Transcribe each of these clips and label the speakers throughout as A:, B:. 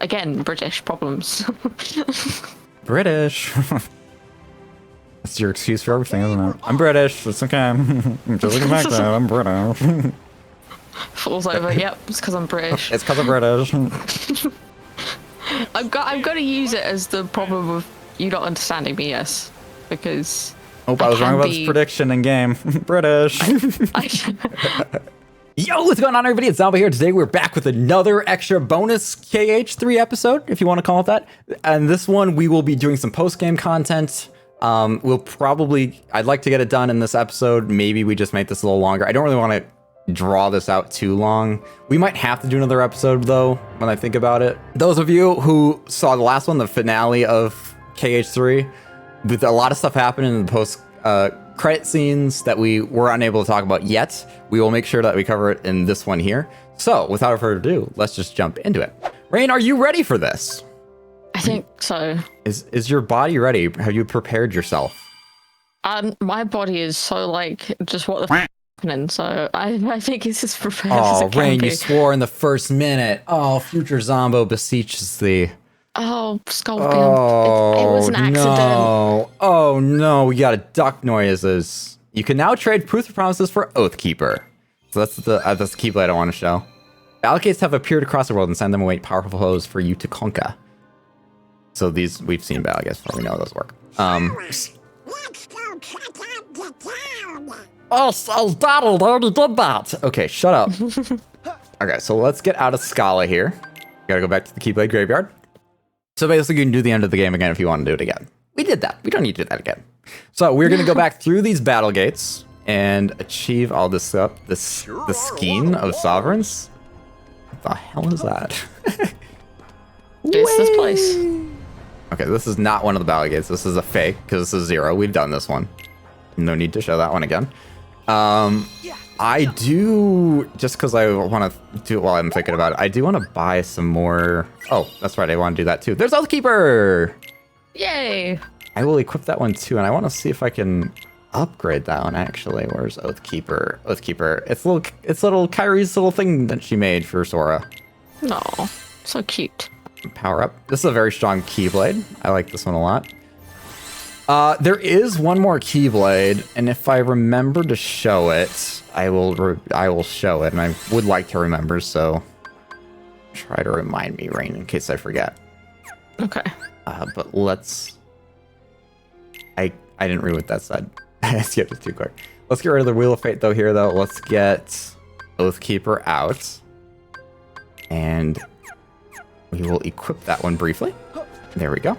A: again, British problems.
B: British. That's your excuse for everything, isn't it? I'm British. It's okay. I'm just looking back there. I'm British.
A: Falls over. Yep, it's because I'm British.
B: It's because I'm British.
A: I've got to use it as the problem of you not understanding me. Yes, because.
B: Oh, I was wrong about this prediction in game. British. Yo, what's going on, everybody? It's Zomba here. Today we're back with another extra bonus KH3 episode, if you want to call it that. And this one, we will be doing some post-game content. I'd like to get it done in this episode. Maybe we just make this a little longer. I don't really want to draw this out too long. We might have to do another episode, though, when I think about it. Those of you who saw the last one, the finale of KH3, with a lot of stuff happening in the post-credit scenes that we were unable to talk about yet, we will make sure that we cover it in this one here. So, without further ado, let's just jump into it. Raine, are you ready for this?
A: I think so.
B: Is your body ready? Have you prepared yourself?
A: My body is so like just what the happening. So I think it's as prepared as it can
B: Raine,
A: be.
B: you swore in the first minute. Oh, future Zombo beseeches thee.
A: Oh, Scorpion. It was an accident.
B: No. Oh no, we got a duck noises. You can now trade Proof of Promises for Oathkeeper. So that's the Keyblade I want to show. Allocates have appeared across the world and send them away powerful foes for you to conquer. So these, we've seen battle guys before, we know how those work. Oh, Donald already did that. Okay, shut up. Okay, so let's get out of Scala here. Gotta go back to the Keyblade Graveyard. So basically you can do the end of the game again if you want to do it again. We did that. We don't need to do that again. So we're gonna go back through these battle gates and achieve all this stuff. The skein of sovereigns. What the hell is that?
A: It's this place.
B: Okay, this is not one of the battle gates. This is a fake, because this is 0. We've done this one. No need to show that one again. I do, just because I want to do it while I'm thinking about it, I do want to buy some more. Oh, that's right. I want to do that too. There's Oathkeeper!
A: Yay!
B: I will equip that one too, and I want to see if I can upgrade that one, actually. Where's Oathkeeper? Oathkeeper. It's little Kyrie's little thing that she made for Sora.
A: No, so cute.
B: Power up. This is a very strong Keyblade. I like this one a lot. There is one more Keyblade, and if I remember to show it, I will show it, and I would like to remember, so try to remind me, Raine, in case I forget.
A: Okay.
B: But let's... I didn't read what that said. I skipped it too quick. Let's get rid of the Wheel of Fate, though, here, though. Let's get Oathkeeper out. And we will equip that one briefly. There we go.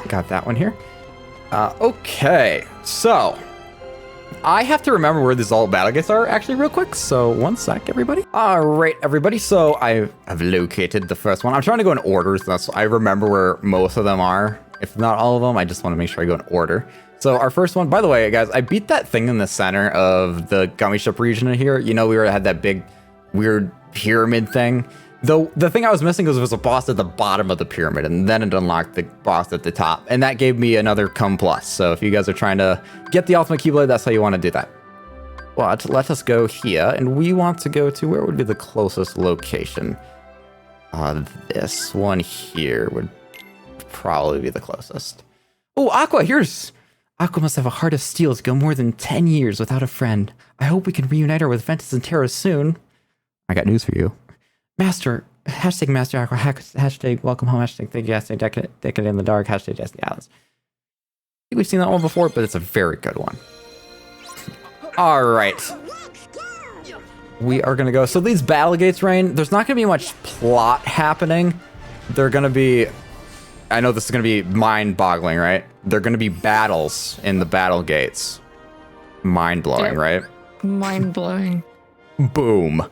B: Got that one here. Okay, so I have to remember where these all battle gates are actually real quick. So one sec, everybody. All right, everybody. So I have located the first one. I'm trying to go in order, so I remember where most of them are. If not all of them, I just want to make sure I go in order. So our first one, by the way, guys, I beat that thing in the center of the gummy ship region here. You know, we had that big, weird pyramid thing. Though the thing I was missing was there was a boss at the bottom of the pyramid, and then it unlocked the boss at the top, and that gave me another cum plus. So if you guys are trying to get the ultimate Keyblade, that's how you want to do that. But let us go here, and we want to go to where would be the closest location. This one here would probably be the closest. Oh, Aqua, here's... Aqua must have a heart of steel to go more than 10 years without a friend. I hope we can reunite her with Ventus and Terra soon. I got news for you. Master, hashtag Master Aqua, hashtag welcome home, hashtag thank you, hashtag decade in the dark, hashtag Destiny Alice. I think we've seen that one before, but it's a very good one. All right. We are going to go. So these battle gates, Raine, there's not going to be much plot happening. They're going to be, I know this is going to be mind-boggling, right? They're going to be battles in the battle gates. Mind-blowing, right?
A: Mind-blowing.
B: Boom.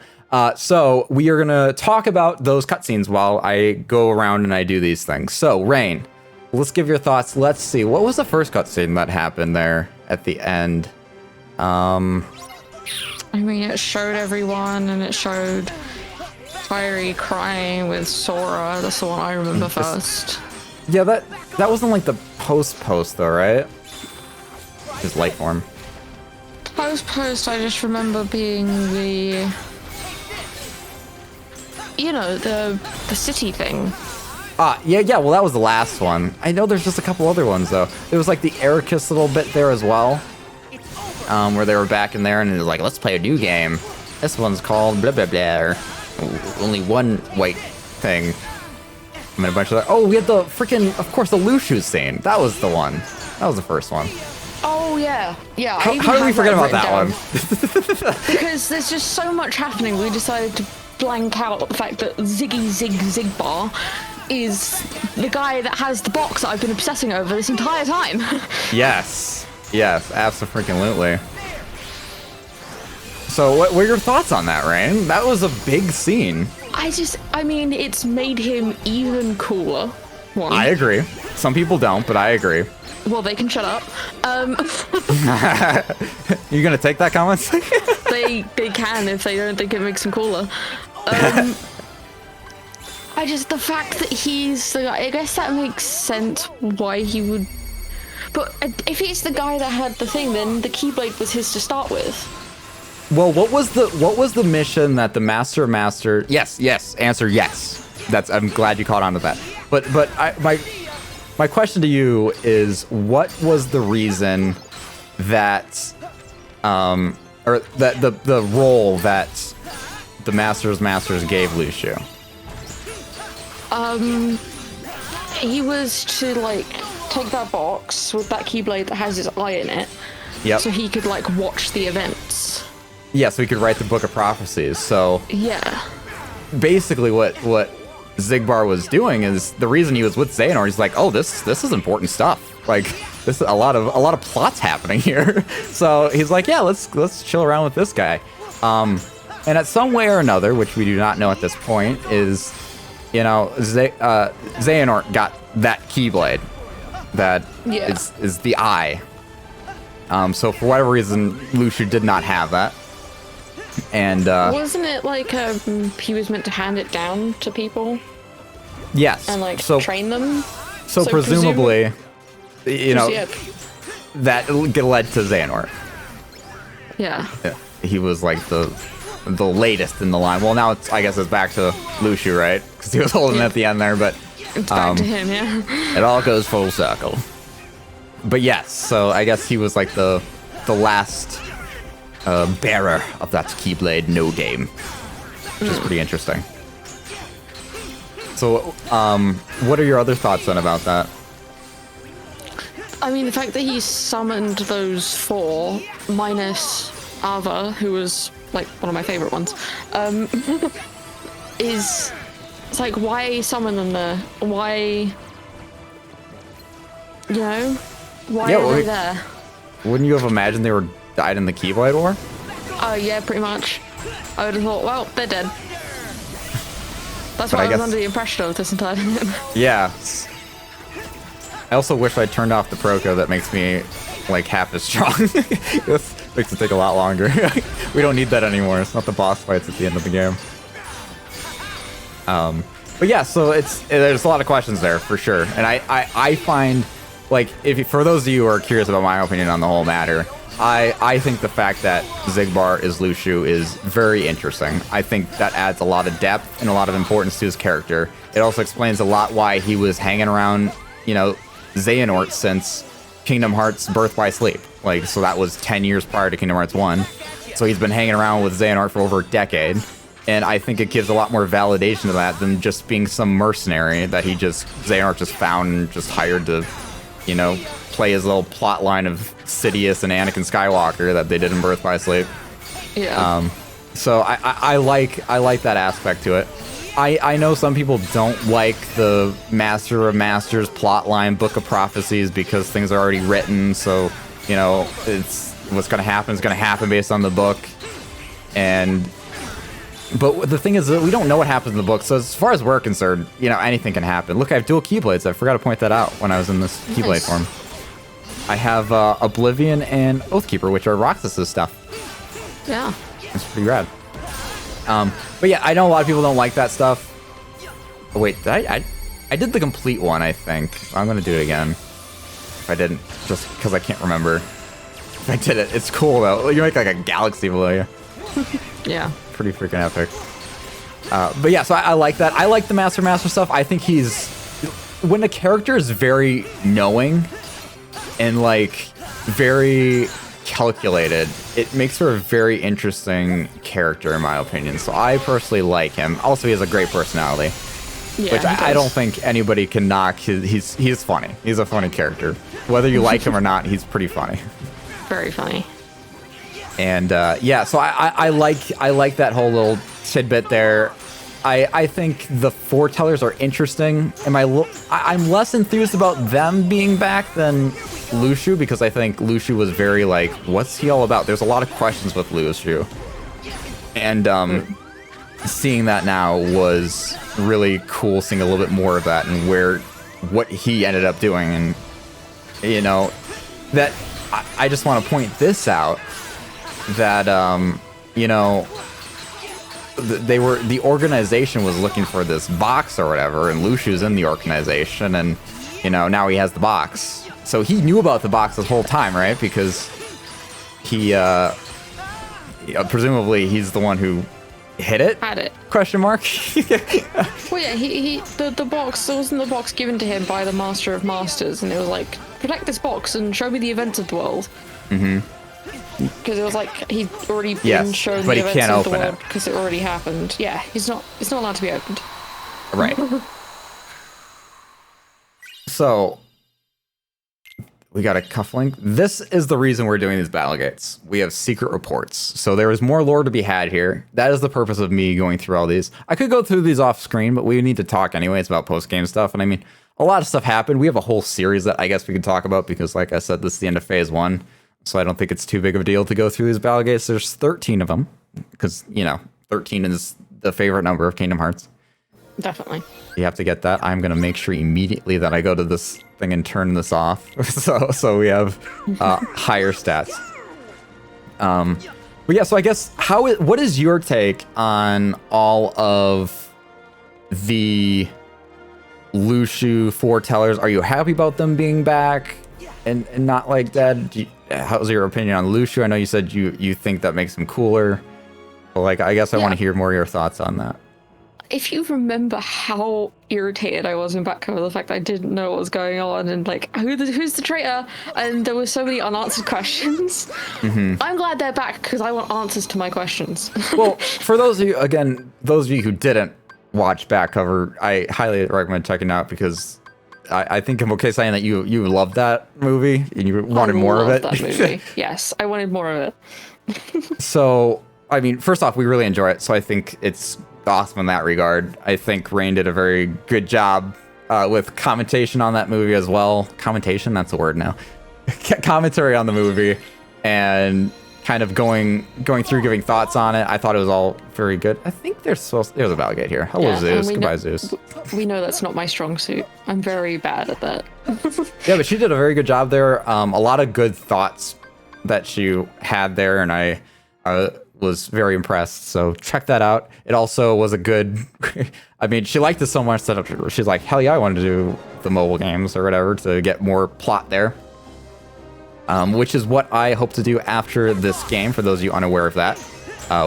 B: So we are going to talk about those cutscenes while I go around and I do these things. So, Raine, let's give your thoughts. Let's see. What was the first cutscene that happened there at the end?
A: I mean, it showed everyone, and it showed Kyrie crying with Sora. That's the one I remember first.
B: Yeah, that wasn't like the post though, right? His light form.
A: Post, I just remember being the... You know, the city thing.
B: Yeah, well, that was the last one. I know there's just a couple other ones, though. There was, like, the Ericus little bit there as well, where they were back in there, and it was like, let's play a new game. This one's called blah, blah, blah, or only one white thing. I mean, a bunch of that. Oh, we had the freaking, of course, the Lushu scene. That was the one. That was the first one.
A: Oh, yeah. Yeah.
B: How did we forget about that one?
A: Because there's just so much happening, we decided to blank out the fact that Zigbar is the guy that has the box that I've been obsessing over this entire time.
B: Yes, abso-freaking-lutely. So what were your thoughts on that, Raine? That was a big scene.
A: I mean, it's made him even cooler. One.
B: I agree. Some people don't, but I agree.
A: Well, they can shut up.
B: You gonna take that comment?
A: They can if they don't think it makes him cooler. The fact that he's the guy, I guess that makes sense why he would. But if he's the guy that had the thing, then the Keyblade was his to start with.
B: Well, what was the mission that the Master? Yes. Answer yes. I'm glad you caught on to that. But my question to you is, what was the reason that or that the role that the Masters gave Lushu?
A: He was to like take that box with that Keyblade that has his eye in it.
B: Yep.
A: So he could like watch the events.
B: Yeah, so he could write the Book of Prophecies. So
A: yeah.
B: Basically, what Zigbar was doing is the reason he was with Xehanort. He's like, oh, this is important stuff. Like, this is a lot of plots happening here. So he's like, yeah, let's chill around with this guy. And at some way or another, which we do not know at this point, is, you know, Xehanort got that Keyblade that is the eye. So for whatever reason, Lushu did not have that. And
A: wasn't it like he was meant to hand it down to people?
B: Yes.
A: And like train them.
B: So presumably, you know, that led to Xehanort.
A: Yeah.
B: He was like the latest in the line. Well, now I guess it's back to Lushu, right? Because he was holding it at the end there, but
A: it's back to him. Yeah.
B: It all goes full circle. But yes, so I guess he was like the last bearer of that Keyblade no game, which is pretty interesting. So, what are your other thoughts then about that?
A: I mean, the fact that he summoned those four, minus Ava, who was like one of my favorite ones, it's like, why summon them there? Why, you know, why are they there?
B: Wouldn't you have imagined they were died in the Keyblade War?
A: Oh yeah, pretty much. I would have thought, well, they're dead. That's what I was under the impression of this entire time. Yeah.
B: I also wish I turned off the Proco that makes me like half as strong. This makes it take a lot longer. We don't need that anymore. It's not the boss fights at the end of the game. But yeah, so there's a lot of questions there for sure. And I find, like, for those of you who are curious about my opinion on the whole matter, I think the fact that Zigbar is Lushu is very interesting. I think that adds a lot of depth and a lot of importance to his character. It also explains a lot why he was hanging around, you know, Xehanort since Kingdom Hearts Birth by Sleep. Like, so that was 10 years prior to Kingdom Hearts 1. So he's been hanging around with Xehanort for over a decade. And I think it gives a lot more validation to that than just being some mercenary that Xehanort just found and just hired to, you know, play his little plot line of Sidious and Anakin Skywalker that they did in Birth by Sleep.
A: Yeah.
B: So I like that aspect to it. I know some people don't like the Master of Masters plotline, Book of Prophecies, because things are already written. So, you know, it's what's going to happen is going to happen based on the book. But the thing is that we don't know what happens in the book. So as far as we're concerned, you know, anything can happen. Look, I have dual Keyblades. I forgot to point that out when I was in this Keyblade form. I have Oblivion and Oathkeeper, which are Roxas's stuff.
A: Yeah.
B: It's pretty rad. But yeah, I know a lot of people don't like that stuff. Oh, wait, I did the complete one, I think. I'm going to do it again. If I didn't, just because I can't remember. If I did it, it's cool, though. You make like a galaxy below you.
A: Yeah.
B: Pretty freaking epic. But yeah, so I like that. I like the Master stuff. I think he's when a character is very knowing and like very calculated, it makes her a very interesting character in my opinion. So I personally like him. Also, he has a great personality, which I don't think anybody can knock. He's funny. He's a funny character. Whether you like him or not, he's pretty funny.
A: Very funny.
B: And yeah, so I like that whole little tidbit there. I think the foretellers are interesting. I'm less enthused about them being back than Luciu, because I think Luciu was very like, what's he all about? There's a lot of questions with Luciu. And seeing that now was really cool, seeing a little bit more of that and what he ended up doing. And, you know, that I just want to point this out, that, you know, the organization was looking for this box or whatever, and Luciu's in the organization, and, you know, now he has the box. So he knew about the box this whole time, right? Because he, presumably he's the one who hit it?
A: Had it.
B: Question mark?
A: Well, yeah, the box, it wasn't the box given to him by the Master of Masters, and it was like, protect this box and show me the events of the world. Mm-hmm. Because it was like he'd already been shown the events of the world because it already happened. Yeah, it's not allowed to be opened.
B: Right. So we got a cufflink. This is the reason we're doing these battle gates. We have secret reports. So there is more lore to be had here. That is the purpose of me going through all these. I could go through these off screen, but we need to talk anyways about post-game stuff. And I mean, a lot of stuff happened. We have a whole series that I guess we could talk about because, like I said, this is the end of phase 1. So I don't think it's too big of a deal to go through these battle gates. There's 13 of them because, you know, 13 is the favorite number of Kingdom Hearts.
A: Definitely. You
B: have to get that. I'm going to make sure immediately that I go to this thing and turn this off. so we have higher stats. But yeah, so I guess what is your take on all of the Luciu foretellers? Are you happy about them being back and not like that? How's your opinion on Luciu? I know you said you think that makes him cooler. But like, I guess I want to hear more of your thoughts on that.
A: If you remember how irritated I was in back over the fact that I didn't know what was going on and like who's the traitor, and there were so many unanswered questions. Mm-hmm. I'm glad they're back because I want answers to my questions. Well,
B: for those of you who didn't watch back cover, I highly recommend checking it out because I think I'm okay saying that you loved that movie and you wanted more of it.
A: That movie. Yes, I wanted more of it.
B: So, I mean, first off, we really enjoy it. So I think it's awesome in that regard. I think Raine did a very good job with commentation on that movie as well. Commentation, that's a word now. Commentary on the movie and kind of going through, giving thoughts on it. I thought it was all very good. I think there's a battle gate here. Hello, Zeus. Goodbye, Zeus.
A: We know that's not my strong suit. I'm very bad at that.
B: Yeah, but she did a very good job there. A lot of good thoughts that she had there, and I was very impressed. So check that out. It also was a good... I mean, she liked it so much that she's like, hell yeah, I want to do the mobile games or whatever to get more plot there. Which is what I hope to do after this game, for those of you unaware of that.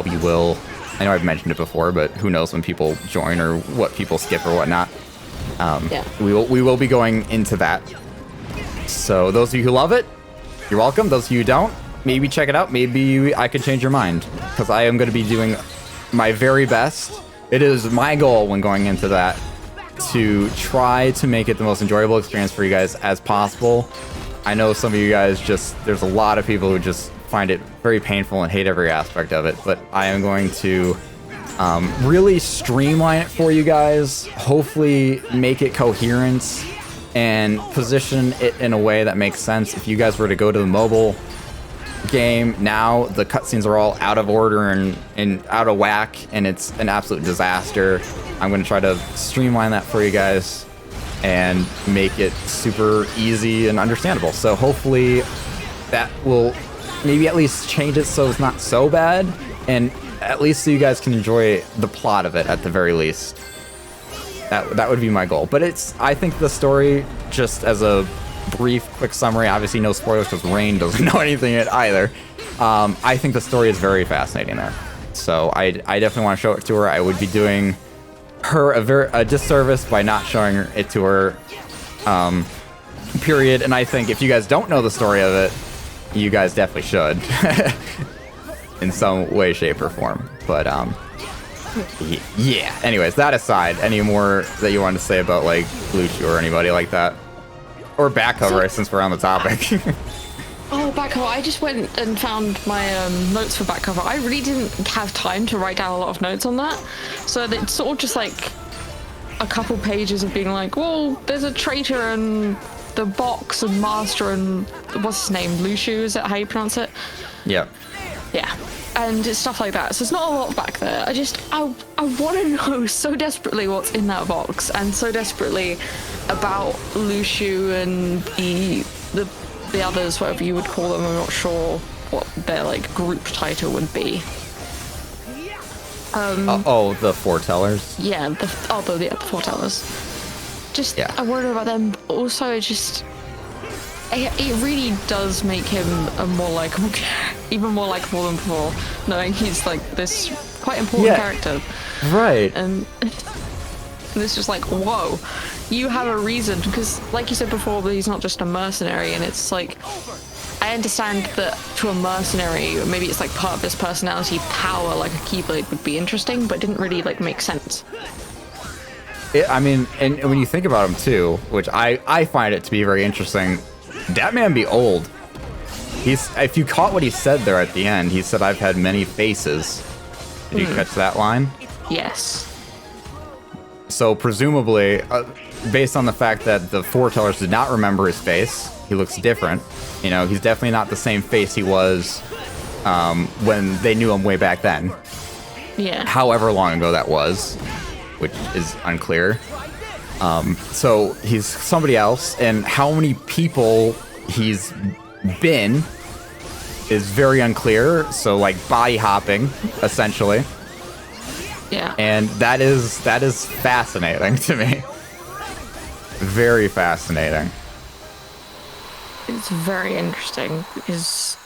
B: We will... I know I've mentioned it before, but who knows when people join or what people skip or whatnot. We will be going into that. So those of you who love it, you're welcome. Those of you who don't, maybe check it out. Maybe I could change your mind, because I am going to be doing my very best. It is my goal when going into that to try to make it the most enjoyable experience for you guys as possible. I know some of you guys there's a lot of people who just find it very painful and hate every aspect of it, but I am going to really streamline it for you guys, hopefully make it coherent and position it in a way that makes sense. If you guys were to go to the mobile game now, the cutscenes are all out of order and out of whack, and it's an absolute disaster. I'm going to try to streamline that for you guys and make it super easy and understandable. So hopefully that will maybe at least change it so it's not so bad, and at least so you guys can enjoy the plot of it at the very least. That would be my goal. But I think the story, just as a brief, quick summary, obviously no spoilers because Raine doesn't know anything yet either. I think the story is very fascinating there. So I definitely want to show it to her. I would be doing her a disservice by not showing it to her. Period. And I think if you guys don't know the story of it, you guys definitely should, in some way, shape, or form. But yeah. Anyways, that aside, any more that you wanted to say about like Lucio or anybody like that, or back cover, since we're on the topic?
A: Oh, back cover. I just went and found my notes for back cover. I really didn't have time to write down a lot of notes on that. So it's sort of just like a couple pages of being like, well, there's a traitor and the box and master and what's his name? Lucio, is that how you pronounce it?
B: Yeah.
A: Yeah. And stuff like that. So it's not a lot back there. I want to know so desperately what's in that box, and so desperately about Lucio and the others, whatever you would call them. I'm not sure what their like group title would be.
B: The foretellers.
A: Yeah, the foretellers. Just
B: yeah.
A: I wonder about them. Also, it really does make him a more likable, even more likable than before, knowing he's like this quite important character.
B: Right.
A: And it's just like, whoa, you have a reason, because like you said before, that he's not just a mercenary, and it's like, I understand that to a mercenary, maybe it's like part of his personality, power like a Keyblade would be interesting, but it didn't really like make sense.
B: I mean, and when you think about him too, which I find it to be very interesting, that man be old. If you caught what he said there at the end, he said, "I've had many faces." Did you catch that line?
A: Yes.
B: So presumably, based on the fact that the foretellers did not remember his face, he looks different. You know, he's definitely not the same face he was when they knew him way back then.
A: Yeah.
B: However long ago that was, which is unclear. So he's somebody else, and how many people he's been is very unclear. So like body hopping, essentially.
A: Yeah.
B: And that is fascinating to me. Very fascinating.
A: It's very interesting because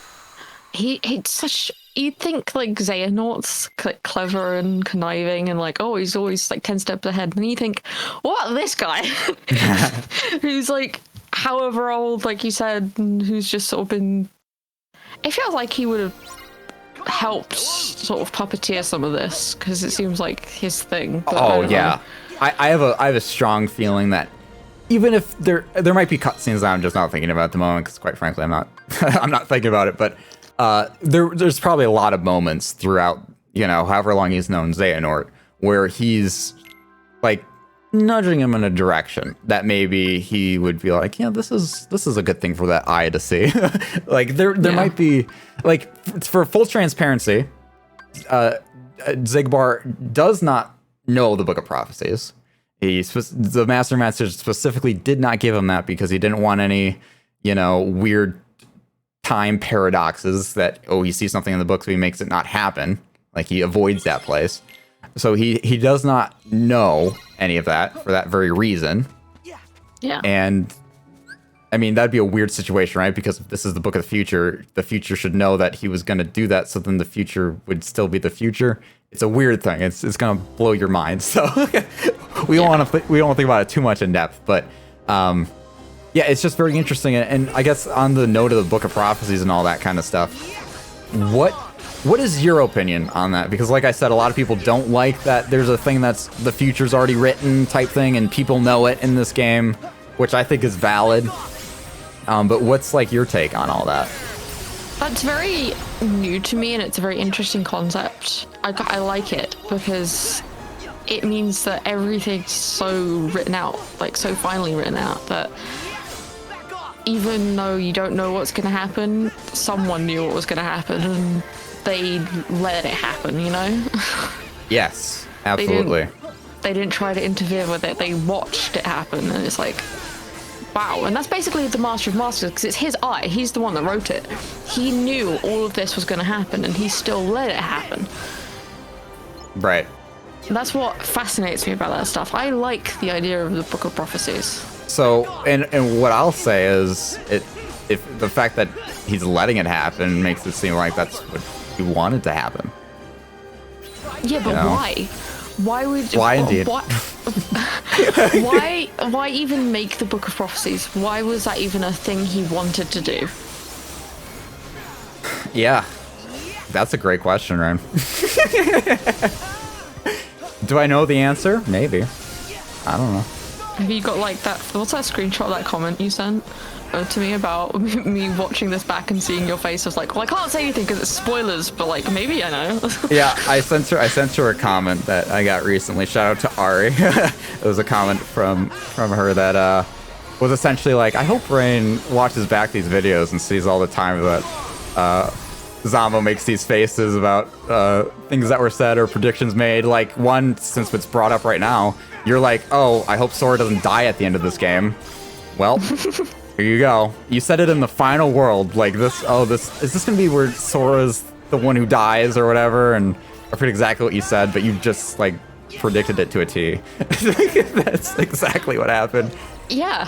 A: it's such. You'd think like Xehanort's clever and conniving and like, oh, he's always like 10 steps ahead. And then you think, what, this guy? Who's like however old, like you said, and who's just sort of been. It feels like he would have helped sort of puppeteer some of this, because it seems like his thing.
B: Oh yeah, I have a strong feeling that even if there might be cutscenes that I'm just not thinking about at the moment, because quite frankly I'm not I'm not thinking about it, but there's probably a lot of moments throughout, you know, however long he's known Xehanort, where he's like nudging him in a direction that maybe he would be like, yeah, this is a good thing for that eye to see. Like there might be, like, for full transparency, Xigbar does not know the Book of Prophecies. The Master specifically did not give him that because he didn't want any, you know, weird time paradoxes that, oh, he sees something in the book so he makes it not happen. Like, he avoids that place. So he does not know any of that for that very reason.
A: Yeah.
B: And I mean, that'd be a weird situation, right? Because if this is the Book of the future should know that he was going to do that, so then the future would still be the future. It's a weird thing. It's going to blow your mind. So we don't want to think about it too much in depth, but yeah, it's just very interesting. And I guess on the note of the Book of Prophecies and all that kind of stuff, what is your opinion on that? Because like I said, a lot of people don't like that there's a thing that's the future's already written type thing, and people know it in this game, which I think is valid. But what's like your take on all that?
A: That's very new to me, and it's a very interesting concept. I like it because it means that everything's so written out, like so finely written out, that even though you don't know what's going to happen, someone knew what was going to happen, and they let it happen, you know?
B: Yes, absolutely.
A: They didn't try to interfere with it. They watched it happen, and it's like, wow. And that's basically the Master of Masters, because it's his eye. He's the one that wrote it. He knew all of this was going to happen, and he still let it happen.
B: Right.
A: That's what fascinates me about that stuff. I like the idea of the Book of Prophecies.
B: So, and what I'll say is, if the fact that he's letting it happen makes it seem like that's what he wanted to happen.
A: Yeah, but why? Why would
B: Why indeed?
A: Why even make the Book of Prophecies? Why was that even a thing he wanted to do?
B: Yeah, that's a great question, Raine. Do I know the answer? Maybe. I don't know.
A: Have you got like that? What's that screenshot of that comment you sent to me about me watching this back and seeing your face? I was like, well, I can't say anything because it's spoilers, but like maybe I know.
B: Yeah, I sent her a comment that I got recently. Shout out to Ari. It was a comment from her that was essentially like, I hope Raine watches back these videos and sees all the time that Zombo makes these faces about things that were said or predictions made. Like one, since it's brought up right now, you're like, oh, I hope Sora doesn't die at the end of this game. Well, here you go. You said it in the final world, like this. Oh, is this gonna be where Sora's the one who dies or whatever? And I forget exactly what you said, but you just like predicted it to a T. That's exactly what happened.
A: Yeah,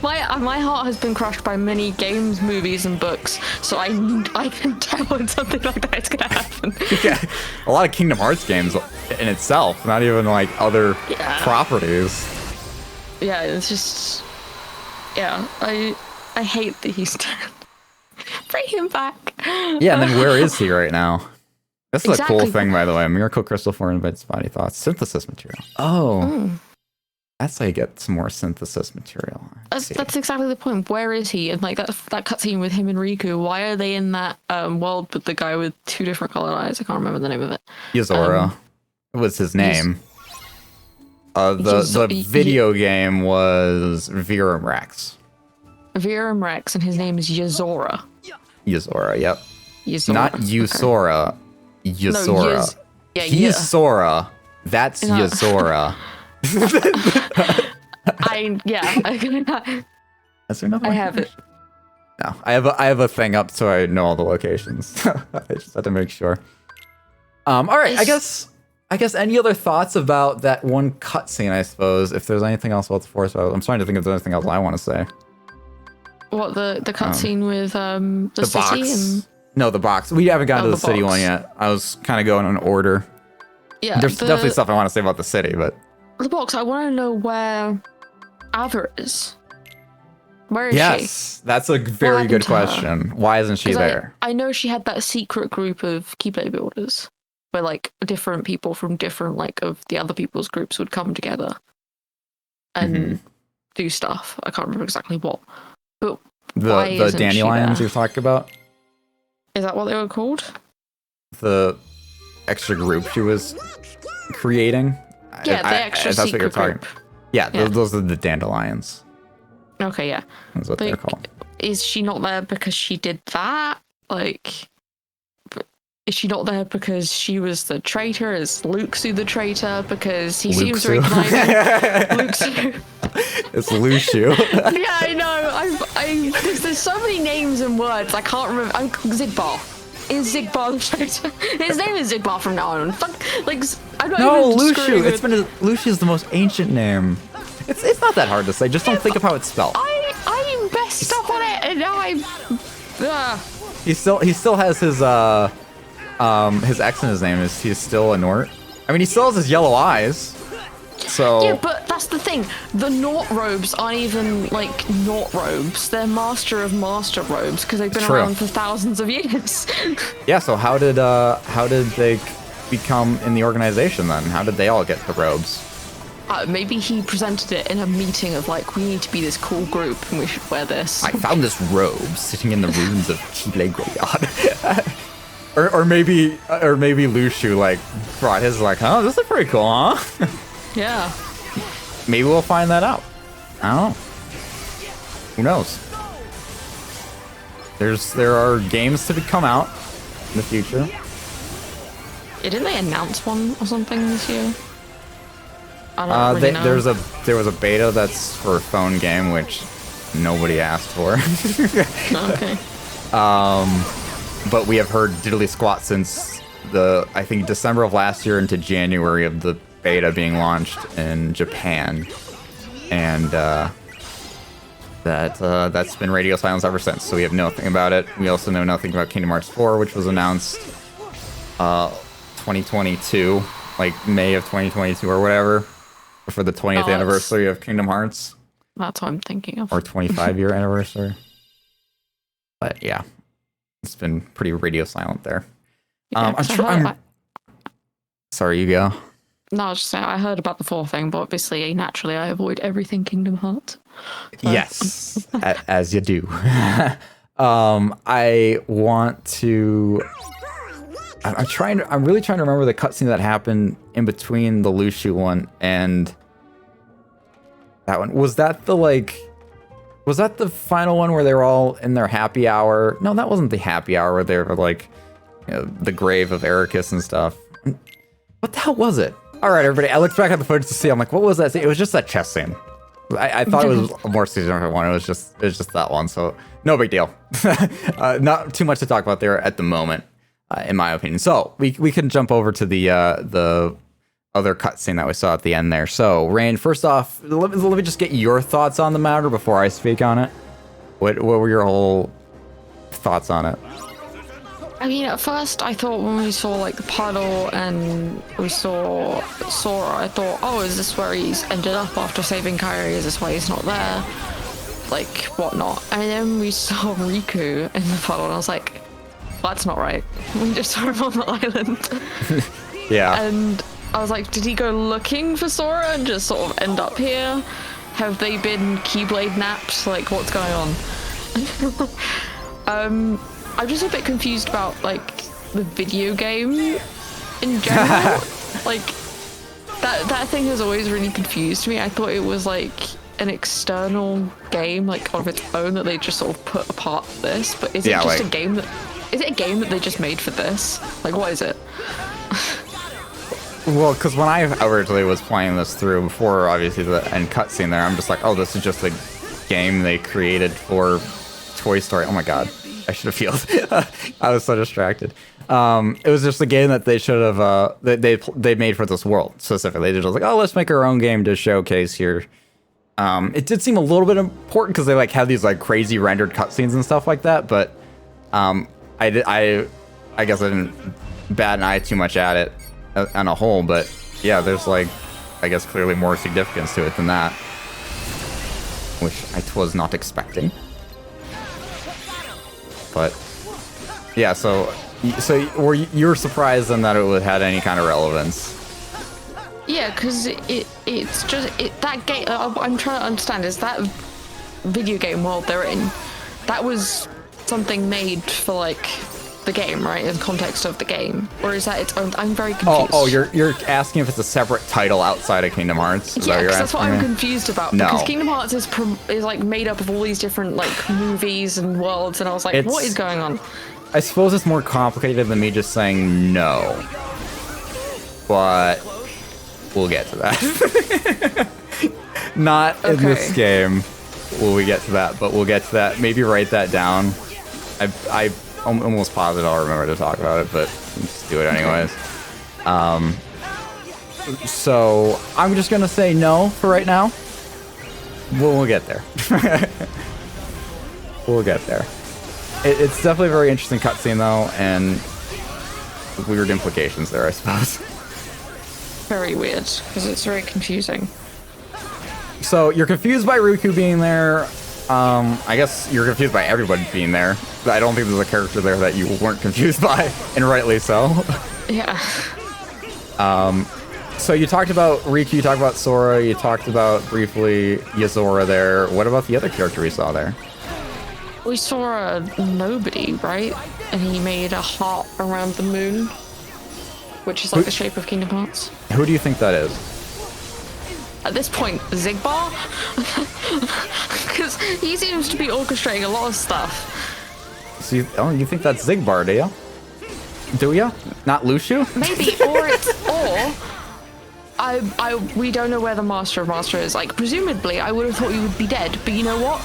A: my heart has been crushed by many games, movies, and books, so I can tell when something like that is gonna happen.
B: Yeah, a lot of Kingdom Hearts games in itself, not even like other properties.
A: Yeah, it's just, yeah, I hate that he's dead. Bring him back.
B: Yeah, and then where is he right now? This is
A: Exactly.
B: a cool thing, by the way. Miracle Crystal for Invites Body Thoughts. Synthesis material. Oh. That's how you get some more synthesis material.
A: That's exactly the point. Where is he? And like that cutscene with him and Riku, why are they in that world with the guy with two different colored eyes? I can't remember the name of it.
B: Yuzora was his name. The video game was Virum Rex.
A: Virum Rex, and his name is Yuzora.
B: Yuzora, yep.
A: Yuzora.
B: Not Yusora.
A: Okay.
B: Yuzora.
A: No,
B: He's Sora. That's Yuzora. Is there another
A: I
B: one?
A: have it.
B: No, I have a thing up so I know all the locations. I just had to make sure. All right, I guess any other thoughts about that one cutscene? I suppose if there's anything else about the forest, I'm trying to think if there's anything else I want to say.
A: What the cutscene with the city
B: box.
A: and
B: No, the box. We haven't gotten to the city
A: box.
B: one yet. I was kind of going in order.
A: Yeah,
B: There's definitely stuff I want to say about the city, but
A: the box. I want to know where Ava is. Where is she?
B: yes, that's a very good question. Why isn't she
A: 'Cause
B: there?
A: I know she had that secret group of Keyblade builders, where like different people from different like of the other people's groups would come together and do stuff. I can't remember exactly what. But why
B: The
A: isn't she
B: dandelions
A: there?
B: you're talking about?
A: Is that what they were called?
B: The extra group she was creating?
A: Yeah, the extra
B: that's what you're
A: secret
B: talking.
A: group.
B: Yeah,
A: Yeah.
B: those are the dandelions.
A: Okay, yeah.
B: That's what they're
A: Like,
B: called.
A: is she not there because she did that? Like, is she not there because she was the traitor? Is Luxu the traitor? Because he seems very conniving. Luxu.
B: It's Lushu.
A: Yeah, I know. There's so many names and words I can't remember. Zigbar. Is Zigbar the traitor? His name is Zigbar from now on. Fuck, like, I'm not
B: No,
A: even
B: Lushu. Lushu is the most ancient name. It's not that hard to say. Just don't think of how it's spelled.
A: I messed up on it, and now I'm.
B: He still has his X in his name. He's still a Nort. I mean, he still has his yellow eyes. So
A: Yeah, but that's the thing. The Nort robes aren't even like Nort robes. They're Master of Master robes because they've been
B: True.
A: around for thousands of years.
B: yeah. So how did they become in the organization then? How did they all get the robes?
A: Maybe he presented it in a meeting of like, we need to be this cool group and we should wear this.
B: I found this robe sitting in the ruins of Keyblade Graveyard. or maybe Lushu like brought his like, oh, this is pretty cool, huh?
A: Yeah.
B: Maybe we'll find that out. I don't know. Who knows? There are games to come out in the future.
A: Yeah, didn't they announce one or something this year? I don't really know.
B: There was a beta that's for a phone game which nobody asked for.
A: Okay.
B: But we have heard diddly squat since I think December of last year into January of the beta being launched in Japan, and that's been radio silence ever since. So we have nothing about it. We also know nothing about Kingdom Hearts 4, which was announced 2022 like May of 2022 or whatever, for the 20th anniversary of Kingdom Hearts.
A: That's what I'm thinking of.
B: Or 25-year anniversary. But yeah, it's been pretty radio silent there.
A: Yeah,
B: sorry, you go.
A: No, I was just saying, I heard about the 4 thing, but obviously, naturally, I avoid everything Kingdom Hearts. So.
B: Yes, as you do. I want to. I'm really trying to remember the cutscene that happened in between the Lushu one and that one. Was that the final one where they were all in their happy hour? No, that wasn't the happy hour where they were like, the grave of Ericus and stuff. What the hell was it? All right, everybody. I looked back at the footage to see. I'm like, what was that scene? It was just that chess scene. I thought it was a more significant one. It was just that one. So no big deal. Not too much to talk about there at the moment, in my opinion. So we can jump over to the other cutscene that we saw at the end there. So Raine, first off, let me just get your thoughts on the matter before I speak on it. What were your whole thoughts on it?
A: I mean, at first I thought when we saw like the puddle and we saw Sora, I thought, oh, is this where he's ended up after saving Kairi? Is this why he's not there? Like, whatnot. And then we saw Riku in the puddle and I was like, well, that's not right. We just saw him on the island.
B: Yeah.
A: And I was like, did he go looking for Sora and just sort of end up here? Have they been Keyblade napped? Like, what's going on? I'm just a bit confused about, like, the video game in general. Like, that thing has always really confused me. I thought it was, like, an external game, like, of its own that they just sort of put apart this. But is it just a game that... Is it a game that they just made for this? Like, what is it?
B: Well, because when I originally was playing this through, before, obviously, the end cutscene there, I'm just like, oh, this is just a game they created for Toy Story. Oh, my God. I should have healed. I was so distracted. It was just a game that they should have they made for this world specifically. They just like, oh, let's make our own game to showcase here. It did seem a little bit important because they like had these like crazy rendered cutscenes and stuff like that. But I guess I didn't bat an eye too much at it on a whole. But yeah, there's like, I guess clearly more significance to it than that, which I was not expecting. But yeah, so were you surprised then that it had any kind of relevance?
A: Yeah, because it's just that game. I'm trying to understand, is that video game world they're in? That was something made for like the game, right? In the context of the game, or is that its own? I'm very confused.
B: Oh, you're asking if it's a separate title outside of Kingdom Hearts?
A: Yeah, because that's what I'm confused about.
B: No.
A: Because Kingdom Hearts is like made up of all these different like movies and worlds, and I was like, what is going on?
B: I suppose it's more complicated than me just saying no, but we'll get to that. Not in this game will we get to that, but we'll get to that. Maybe write that down. I'm almost positive I'll remember to talk about it, but let's do it anyways. So I'm just gonna say no for right now. We'll get there. We'll get there. It's definitely a very interesting cutscene though, and weird implications there, I suppose.
A: Very weird, because it's very confusing.
B: So you're confused by Riku being there. I guess you're confused by everybody being there. I don't think there's a character there that you weren't confused by, and rightly so.
A: Yeah.
B: So you talked about Riku, you talked about Sora, you talked about briefly Yozora there. What about the other character we saw there?
A: We saw a nobody, right? And he made a heart around the moon, which is like the shape of Kingdom Hearts.
B: Who do you think that is?
A: At this point, Zigbar? Because he seems to be orchestrating a lot of stuff.
B: So you think that's Zigbar, do you? Do ya? Not Lushu?
A: Maybe, we don't know where the Master of Master is. Like, presumably, I would have thought he would be dead, but you know what?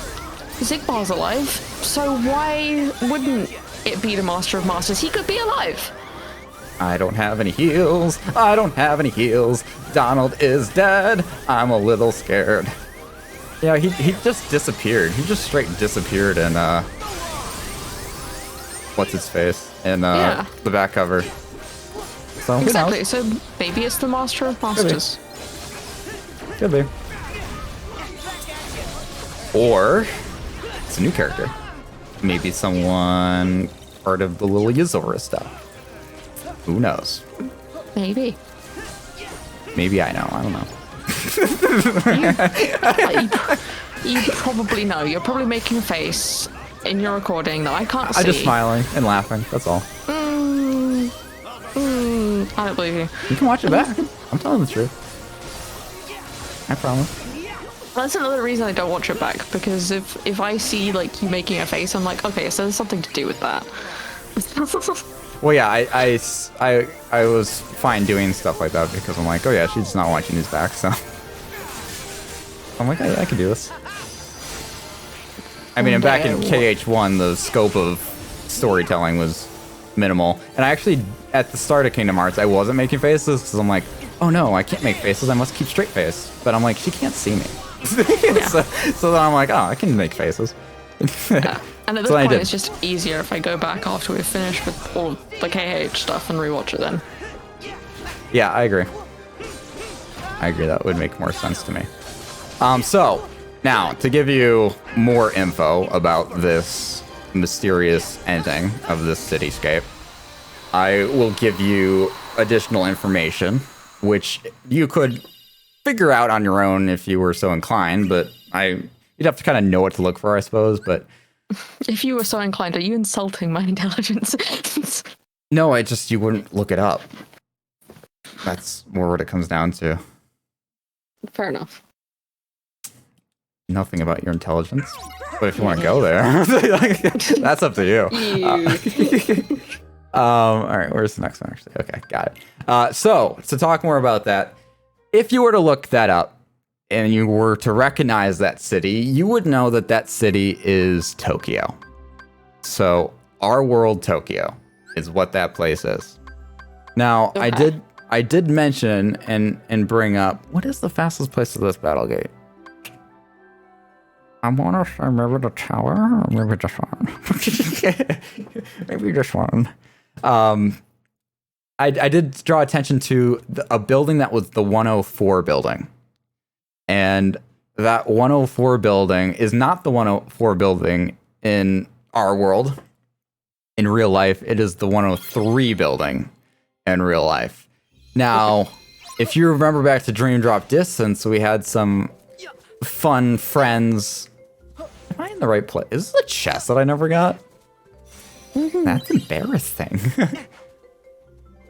A: Zigbar's alive, so why wouldn't it be the Master of Masters? He could be alive.
B: I don't have any heals. I don't have any heals. Donald is dead. I'm a little scared. Yeah, he just disappeared. He just straight disappeared in what's his face in the back cover. So who
A: Exactly.
B: knows?
A: So maybe it's the Master of Masters.
B: Could be. Or it's a new character. Maybe someone part of the little Yuzora stuff. Who knows?
A: Maybe.
B: Maybe I know. I don't know.
A: You probably know. You're probably making a face in your recording that I can't see.
B: I'm just smiling and laughing. That's all.
A: I don't believe you.
B: You can watch it back. I'm telling the truth. I promise.
A: That's another reason I don't watch it back, because if I see like you making a face, I'm like, okay, so there's something to do with that.
B: Well, yeah, I was fine doing stuff like that because I'm like, oh yeah, she's not watching these back, so I'm like, I can do this. I mean, and back in KH1, the scope of storytelling was minimal, and I actually, at the start of Kingdom Hearts, I wasn't making faces because I'm like, oh no, I can't make faces, I must keep straight face. But I'm like, she can't see me.
A: Yeah.
B: so then I'm like, oh, I can make faces.
A: Yeah. And at this
B: So I
A: point,
B: did.
A: it's just easier if I go back after we've finished with all the KH stuff and rewatch it then.
B: Yeah, I agree. That would make more sense to me. So now to give you more info about this mysterious ending of this cityscape, I will give you additional information, which you could figure out on your own if you were so inclined, but you'd have to kind of know what to look for, I suppose, but...
A: If you were so inclined, are you insulting my intelligence?
B: No, you wouldn't look it up. That's more what it comes down to.
A: Fair enough.
B: Nothing about your intelligence. But if you want to go there, that's up to you. All right, where's the next one, actually? Okay, got it. So, to talk more about that, if you were to look that up, and you were to recognize that city, you would know that that city is Tokyo. So, our world Tokyo is what that place is. Now,
A: Okay.
B: I did mention and bring up, what is the fastest place to this battle gate? I want to say maybe the tower, or maybe this one. Maybe this one. I did draw attention to a building that was the 104 building. And that 104 building is not the 104 building in our world. In real life, it is the 103 building in real life. Now, if you remember back to Dream Drop Distance, we had some fun friends. Am I in the right place? Is this a chest that I never got? That's embarrassing.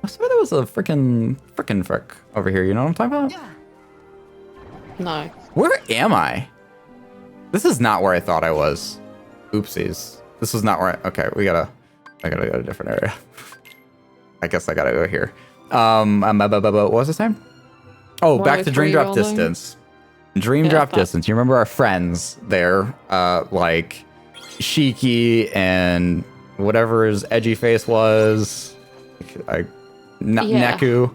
B: I swear there was a frickin' frick over here. You know what I'm talking about?
A: No.
B: Where am I? This is not where I thought I was. Oopsies. This was not where okay, I gotta go to a different area. I guess I gotta go here. What was this time? Oh, back to Dream Drop Distance. Dream Drop Distance. You remember our friends there, like Shiki and whatever his edgy face was, Neku,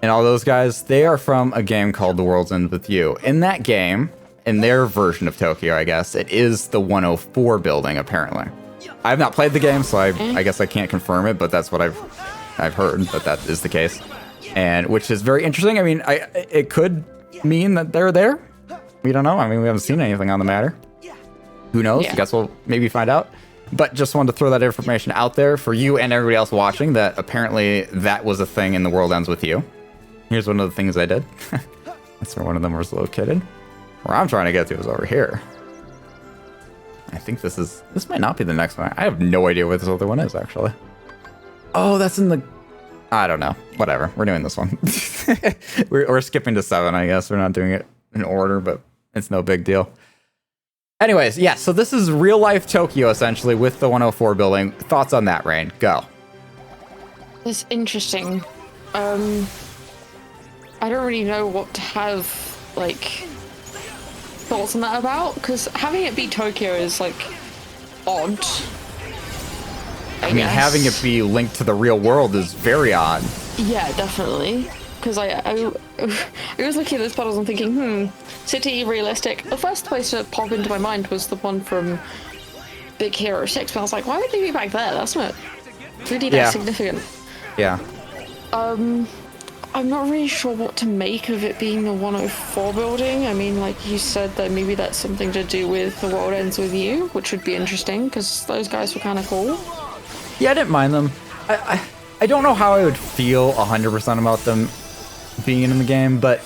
B: and all those guys. They are from a game called The World's End With You. In that game, in their version of Tokyo, I guess, it is the 104 building, apparently. I've not played the game, so I guess I can't confirm it, but that's what I've heard, that that is the case. And which is very interesting. I mean, it could mean that they're there. We don't know. I mean, we haven't seen anything on the matter. Who knows?
A: Yeah.
B: I guess we'll maybe find out. But just wanted to throw that information out there for you and everybody else watching, that apparently that was a thing in The World Ends With You. Here's one of the things I did. That's where one of them was located. Where I'm trying to get to is over here. I think this might not be the next one. I have no idea where this other one is, actually. Oh, that's in the... I don't know. Whatever. We're doing this one. we're skipping to 7, I guess. We're not doing it in order, but it's no big deal. Anyways, yeah, so this is real-life Tokyo, essentially, with the 104 building. Thoughts on that, Raine? Go.
A: It's interesting. I don't really know what to have, like, thoughts on that about, because having it be Tokyo is, like, odd. I
B: mean,
A: guess.
B: having it be linked to the real world is very odd.
A: Yeah, definitely. Because I was looking at those puddles and thinking, city, realistic. The first place to pop into my mind was the one from Big Hero 6, but I was like, why would they be back there? That's not really that significant.
B: Yeah.
A: I'm not really sure what to make of it being the 104 building. I mean, like you said, that maybe that's something to do with The World Ends With You, which would be interesting, because those guys were kind of cool.
B: Yeah, I didn't mind them. I don't know how I would feel 100% about them being in the game, but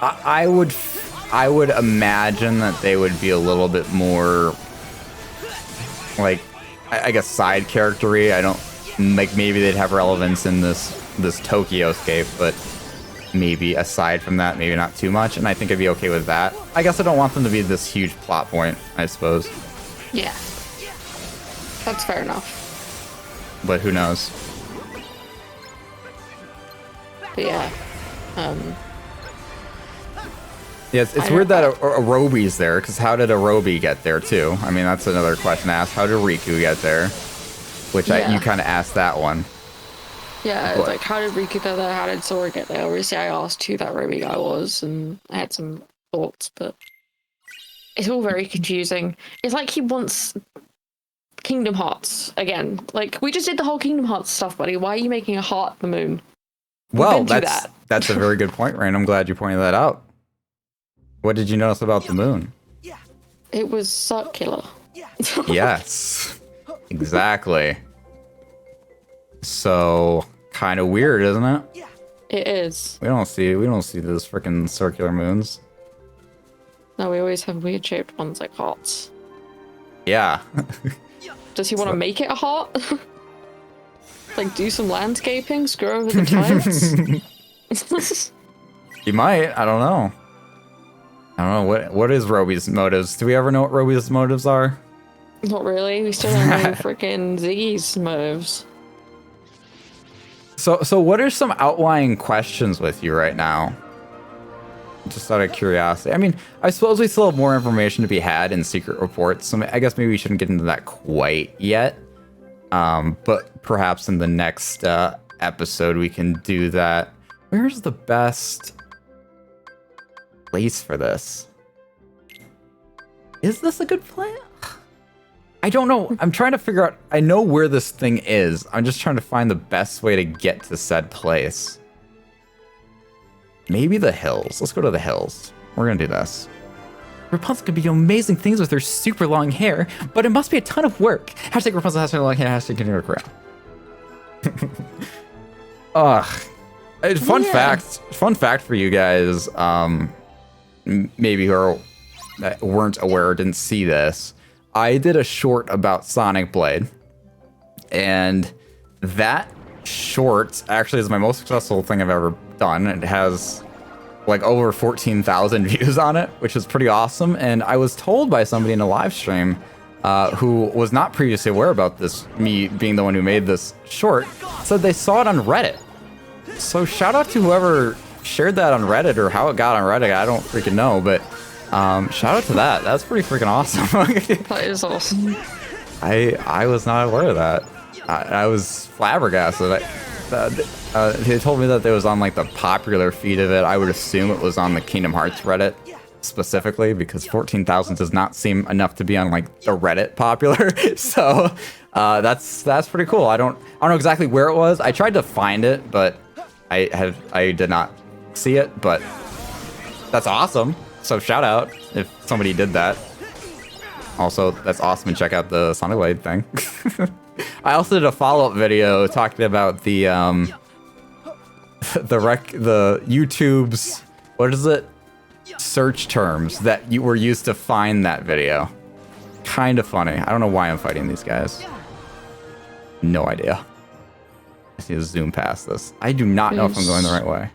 B: I would imagine that they would be a little bit more, like, I guess side character-y. I don't, like, maybe they'd have relevance in this Tokyo scape, but maybe aside from that, maybe not too much, and I think I'd be okay with that. I guess I don't want them to be this huge plot point, I suppose.
A: Yeah. That's fair enough.
B: But who knows?
A: But yeah.
B: Yeah, it's weird that Arobi's there, because how did Arobi get there, too? I mean, that's another question to ask. How did Riku get there? Which you kind of asked that one.
A: Yeah, it's like, how did Riku get there? How did Sora get there? Obviously, I asked who that Arobi guy was, and I had some thoughts, but it's all very confusing. It's like he wants Kingdom Hearts again. Like, we just did the whole Kingdom Hearts stuff, buddy. Why are you making a heart the moon?
B: Well, that's a very good point, Raine. I'm glad you pointed that out. What did you notice about the moon?
A: It was circular.
B: Yes, exactly. So, kind of weird, isn't it?
A: It is.
B: We don't see those freaking circular moons.
A: No, we always have weird shaped ones like hearts.
B: Yeah.
A: Does he want to make it a heart? Like, do some landscaping, screw over the tiles?
B: He might. I don't know. What is Roby's motives? Do we ever know what Roby's motives are?
A: Not really. We still don't know freaking Ziggy's motives.
B: So what are some outlying questions with you right now? Just out of curiosity. I mean, I suppose we still have more information to be had in secret reports. So I guess maybe we shouldn't get into that quite yet. But perhaps in the next episode we can do that. Where's the best place for this? Is this a good plan? I don't know. I'm trying to figure out. I know where this thing is. I'm just trying to find the best way to get to said place. Maybe the hills. Let's go to the hills. We're gonna do this. Rapunzel could be doing amazing things with her super long hair, but it must be a ton of work. Hashtag Rapunzel has her long hair. Hashtag continue to crown. Ugh. Fun fact for you guys. Maybe who weren't aware or didn't see this. I did a short about Sonic Blade, and that short actually is my most successful thing I've ever done. It has like over 14,000 views on it, which is pretty awesome. And I was told by somebody in a live stream who was not previously aware about this, me being the one who made this short, said they saw it on Reddit. So shout out to whoever shared that on Reddit, or how it got on Reddit. I don't freaking know, but shout out to that. That's pretty freaking awesome.
A: That is awesome.
B: I was not aware of that. I was flabbergasted. They told me that it was on like the popular feed of it. I would assume it was on the Kingdom Hearts Reddit specifically, because 14,000 does not seem enough to be on like the Reddit popular. So that's pretty cool. I don't know exactly where it was. I tried to find it, but I did not see it. But that's awesome. So shout out if somebody did that. Also, that's awesome, and check out the Sonic Blade thing. I also did a follow-up video talking about the YouTube's, what is it? Search terms that you were used to find that video. Kind of funny. I don't know why I'm fighting these guys. No idea. I just need to zoom past this. I do not know if I'm going the right way.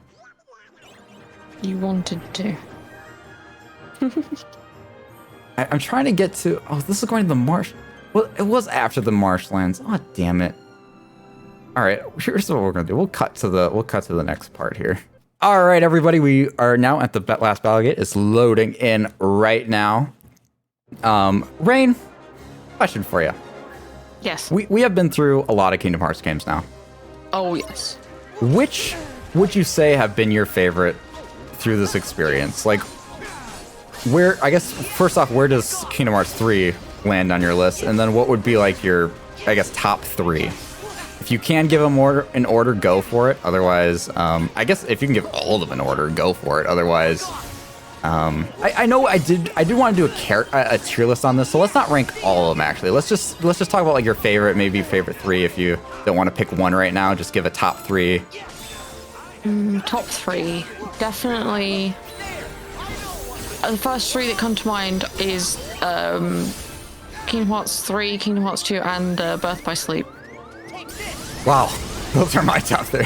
A: You wanted to.
B: I'm trying to get to. Oh, this is going to the marsh. Well, it was after the marshlands. Oh, damn it! All right, here's what we're gonna do. We'll cut to the next part here. All right, everybody, we are now at the last battle gate. It's loading in right now. Raine, question for you.
A: Yes.
B: We have been through a lot of Kingdom Hearts games now.
A: Oh yes.
B: Which would you say have been your favorite through this experience? Like, where, I guess, first off, where does Kingdom Hearts 3 land on your list? And then what would be like your, I guess, top 3 if if you can give them an order, go for it. Otherwise, I guess if you can give all of them an order, go for it. Otherwise, I know I did want to do a tier list on this, so let's not rank all of them. Actually, let's just talk about like your favorite, maybe favorite 3. If you don't want to pick one right now, just give a top 3.
A: Top 3, definitely. The first 3 that come to mind is Kingdom Hearts 3, Kingdom Hearts 2, and Birth by Sleep.
B: Wow, those are my top 3.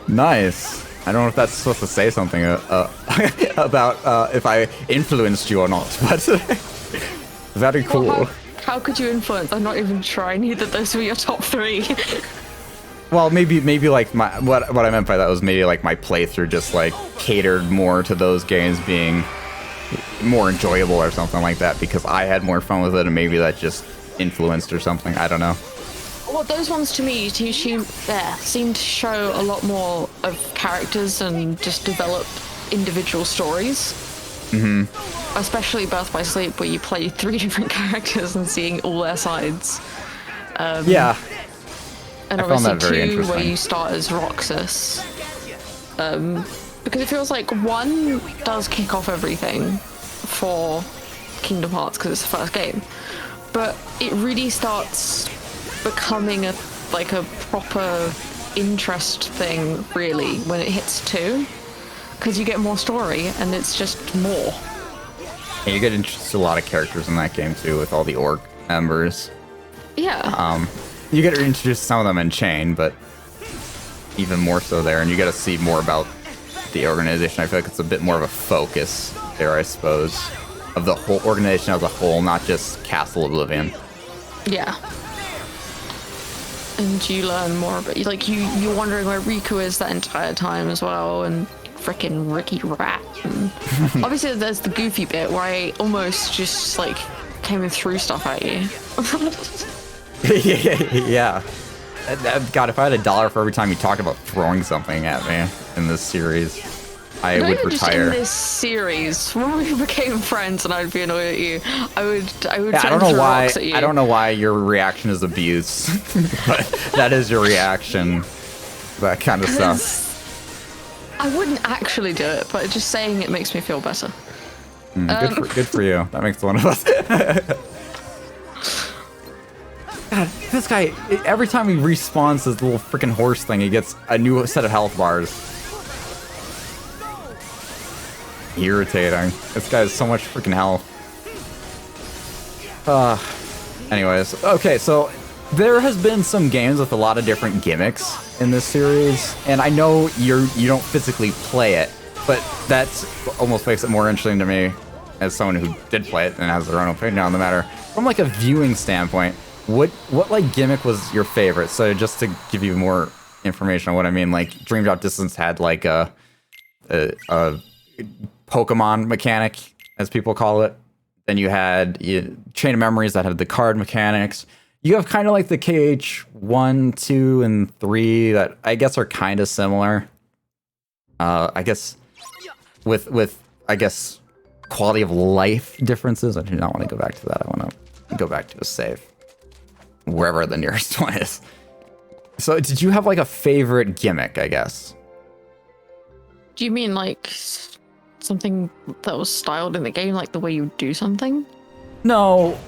B: Nice. I don't know if that's supposed to say something about if I influenced you or not, but very cool.
A: Well, how could you influence? I'm not even sure I knew that those were your top 3.
B: Well, maybe like what I meant by that was maybe like my playthrough just like catered more to those games being more enjoyable or something like that because I had more fun with it, and maybe that just influenced or something. I don't know.
A: Well, those ones to me seem to show a lot more of characters and just develop individual stories. Mm-hmm. Especially Birth by Sleep, where you play 3 different characters and seeing all their sides.
B: Yeah.
A: And obviously 2, where you start as Roxas. Because it feels like 1 does kick off everything for Kingdom Hearts because it's the first game. But it really starts becoming a proper interest thing, really, when it hits 2. Because you get more story, and it's just more.
B: And you get introduced to a lot of characters in that game, too, with all the org members.
A: Yeah.
B: You get introduced to some of them in Chain, but even more so there, and you get to see more about the organization. I feel like it's a bit more of a focus there, I suppose, of the whole organization as a whole, not just Castle Oblivion.
A: Yeah. And you learn more about, like, you're wondering where Riku is that entire time as well, and frickin' Ricky Rat. And obviously there's the goofy bit where I almost just, like, came and threw stuff at you.
B: Yeah. God, if I had $1 for every time you talked about throwing something at me in this series, I would retire. Just in this
A: series, when we became friends and I'd be annoyed at you, I would.
B: Yeah, I don't know why. I don't know why your reaction is abuse, but that is your reaction. That kind of stuff.
A: I wouldn't actually do it, but just saying it makes me feel better.
B: Good for you. That makes one of us. God, this guy, every time he respawns this little freaking horse thing, he gets a new set of health bars. Irritating. This guy has so much freaking health. Anyways, okay, so there has been some games with a lot of different gimmicks in this series, and I know you don't physically play it, but that's almost makes it more interesting to me as someone who did play it and has their own opinion on the matter. From like a viewing standpoint, what like gimmick was your favorite? So just to give you more information on what I mean, like Dream Drop Distance had like a Pokemon mechanic, as people call it. Then you had Chain of Memories that had the card mechanics. You have kind of like the KH1, 2, and 3 that I guess are kind of similar. I guess with I guess quality of life differences. I do not want to go back to that. I want to go back to a save. Wherever the nearest one is. So did you have like a favorite gimmick, I guess?
A: Do you mean like something that was styled in the game, like the way you do something?
B: No,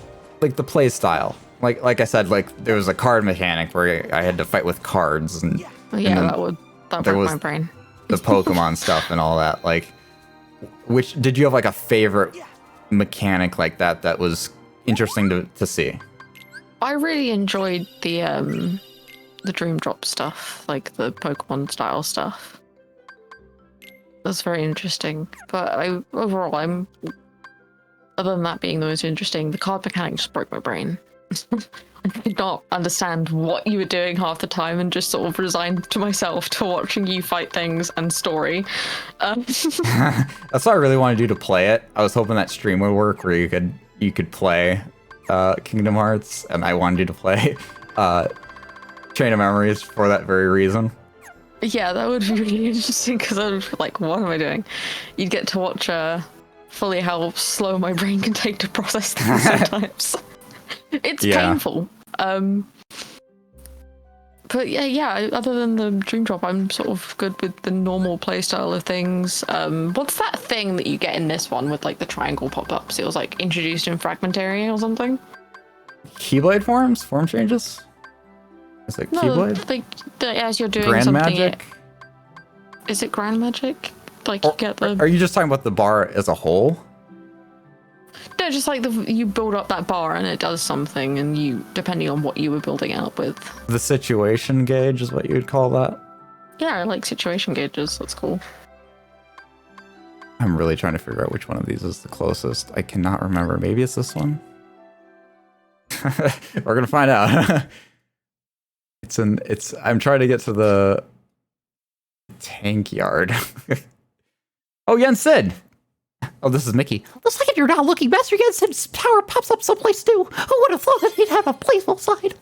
B: like the play style. Like I said, like there was a card mechanic where I had to fight with cards, and
A: yeah, and that broke my brain.
B: The Pokemon stuff and all that. Like, which did you have like a favorite mechanic like that was interesting to see?
A: I really enjoyed the Dream Drop stuff, like the Pokemon style stuff. That's very interesting. But overall, other than that being the most interesting, the card mechanic just broke my brain. I did not understand what you were doing half the time and just sort of resigned to myself to watching you fight things and story.
B: That's what I really want to do to play it. I was hoping that stream would work where you could play Kingdom Hearts, and I wanted you to play Chain of Memories for that very reason.
A: Yeah, that would be really interesting because I would be like, what am I doing? You'd get to watch fully how slow my brain can take to process things sometimes. It's painful. But yeah, other than the dream drop, I'm sort of good with the normal playstyle of things. What's that thing that you get in this one with like the triangle pop-ups? It was like introduced in Fragmentary or something?
B: Keyblade forms? Form changes? Is it Keyblade?
A: Like as you're doing
B: Grand
A: something.
B: Magic?
A: Is it Grand Magic? Like you get the...
B: Are you just talking about the bar as a whole?
A: No, just like you build up that bar and it does something, and you, depending on what you were building it up with.
B: The situation gauge is what you would call that?
A: Yeah, I like situation gauges. That's cool.
B: I'm really trying to figure out which one of these is the closest. I cannot remember. Maybe it's this one? We're gonna find out. I'm trying to get to the tank yard. Oh, Yen Sid! Oh, this is Mickey.
C: The second you're not looking, Master Yensid's power pops up someplace new. Who would have thought that he'd have a playful side?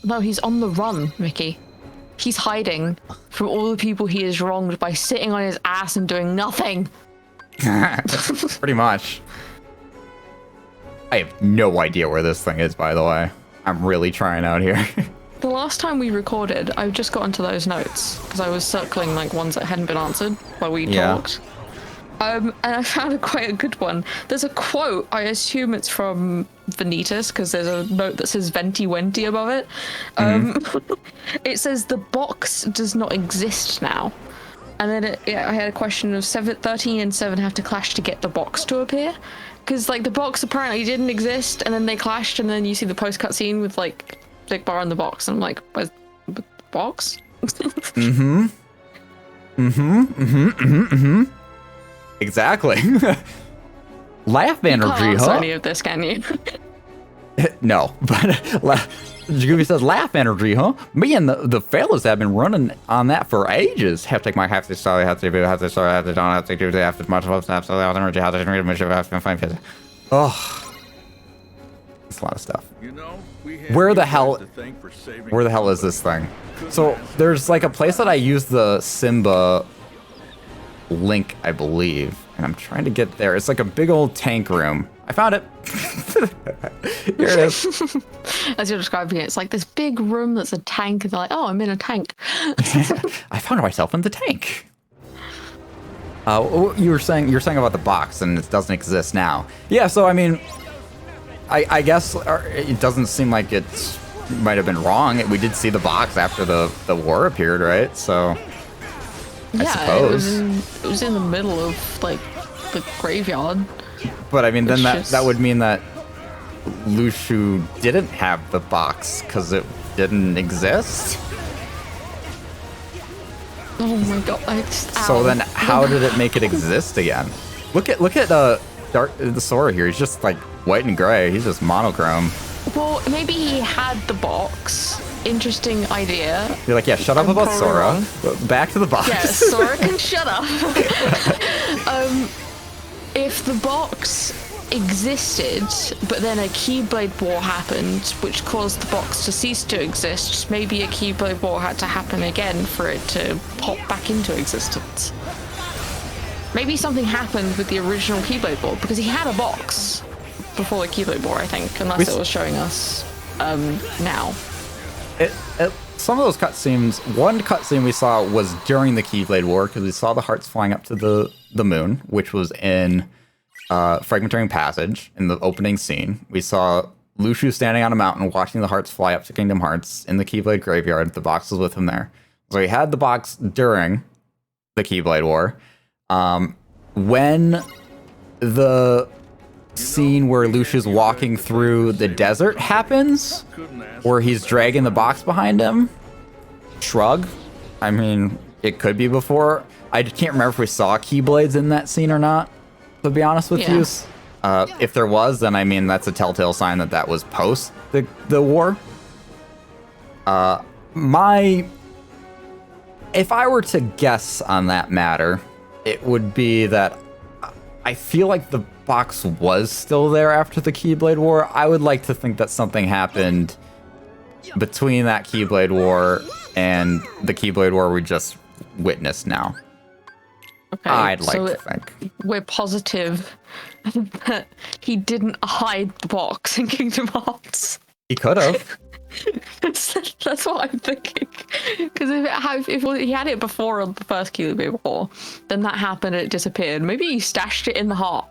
A: No, he's on the run, Mickey. He's hiding from all the people he has wronged by sitting on his ass and doing nothing.
B: Pretty much. I have no idea where this thing is, by the way. I'm really trying out here.
A: The last time we recorded, I just got into those notes because I was circling like ones that hadn't been answered while we talked. And I found quite a good one. There's a quote, I assume it's from Vanitas, because there's a note that says Venti Wenti above it. It says, the box does not exist now. And then I had a question of 13 and 7 have to clash to get the box to appear. Because like the box apparently didn't exist, and then they clashed, and then you see the post-cut scene with like Big Bar in the box. And I'm like, where's the box?
B: Exactly. Laugh energy,
A: You can't answer
B: huh?
A: any of this, can you?
B: No, but Jagubi says, laugh energy, huh? Me and the fellas have been running on that for ages. Have to take my half to sorry, have to do, have to sorry, have to don't have to do, have to much of absolute energy, have to read much of have to find. Oh, it's a lot of stuff.
D: You know,
B: Where the hell is this thing? So there's like a place that I use the Simba link, I believe, and I'm trying to get there. It's like a big old tank room. I found it. Here it is.
A: As you're describing it, it's like this big room that's a tank, and they're like, oh, I'm in a tank.
B: I found myself in the tank. You're saying about the box, and it doesn't exist now. Yeah, so I mean, I guess it doesn't seem like it might have been wrong. We did see the box after the war appeared, right? So I suppose
A: it was in the middle of like the graveyard.
B: But I mean, then that would mean that Lushu didn't have the box because it didn't exist.
A: Oh my god!
B: So then, how did it make it exist again? Look at the Sora here. He's just like white and gray. He's just monochrome.
A: Well, maybe he had the box. Interesting idea.
B: You're like, yeah, shut up about Sora. Back to the box.
A: Yeah, Sora can shut up. If the box existed, but then a Keyblade War happened, which caused the box to cease to exist, maybe a Keyblade War had to happen again for it to pop back into existence. Maybe something happened with the original Keyblade War, because he had a box before the Keyblade War, I think, unless it was showing us now.
B: Some of those cutscenes, one cutscene we saw was during the Keyblade War, because we saw the hearts flying up to the moon, which was in Fragmentary Passage, in the opening scene. We saw Lushu standing on a mountain watching the hearts fly up to Kingdom Hearts in the Keyblade Graveyard. The box was with him there. So he had the box during the Keyblade War. When the scene where Lushu's walking through the desert happens, where he's dragging the box behind him, shrug. I mean, it could be before. I can't remember if we saw Keyblades in that scene or not, to be honest with you. If there was, then I mean, that's a telltale sign that was post the war. If I were to guess on that matter, it would be that I feel like the box was still there after the Keyblade War. I would like to think that something happened between that Keyblade War and the Keyblade War we just witnessed now.
A: Okay,
B: I'd like to think.
A: We're positive that he didn't hide the box in Kingdom Hearts.
B: He could have.
A: That's what I'm thinking. Because if he had it before on the first Keyblade before, then that happened and it disappeared. Maybe he stashed it in the heart.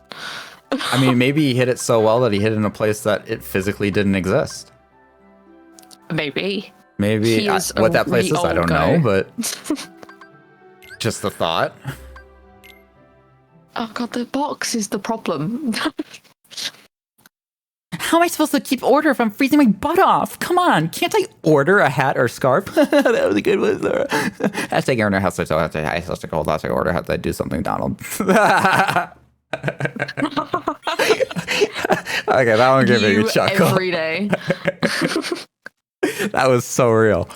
B: I mean, maybe he hid it so well that he hid it in a place that it physically didn't exist.
A: Maybe.
B: Maybe what that place is, I don't know, but just the thought.
A: Oh god, the box is the problem.
C: How am I supposed to keep order if I'm freezing my butt off? Come on, can't I order a hat or scarf? That was a good one, Sora. Hashtag Aaron or hashtag hold hashtag order, have to do something, Donald. Okay, that one gave me a chuckle.
A: Every day.
B: That was so real.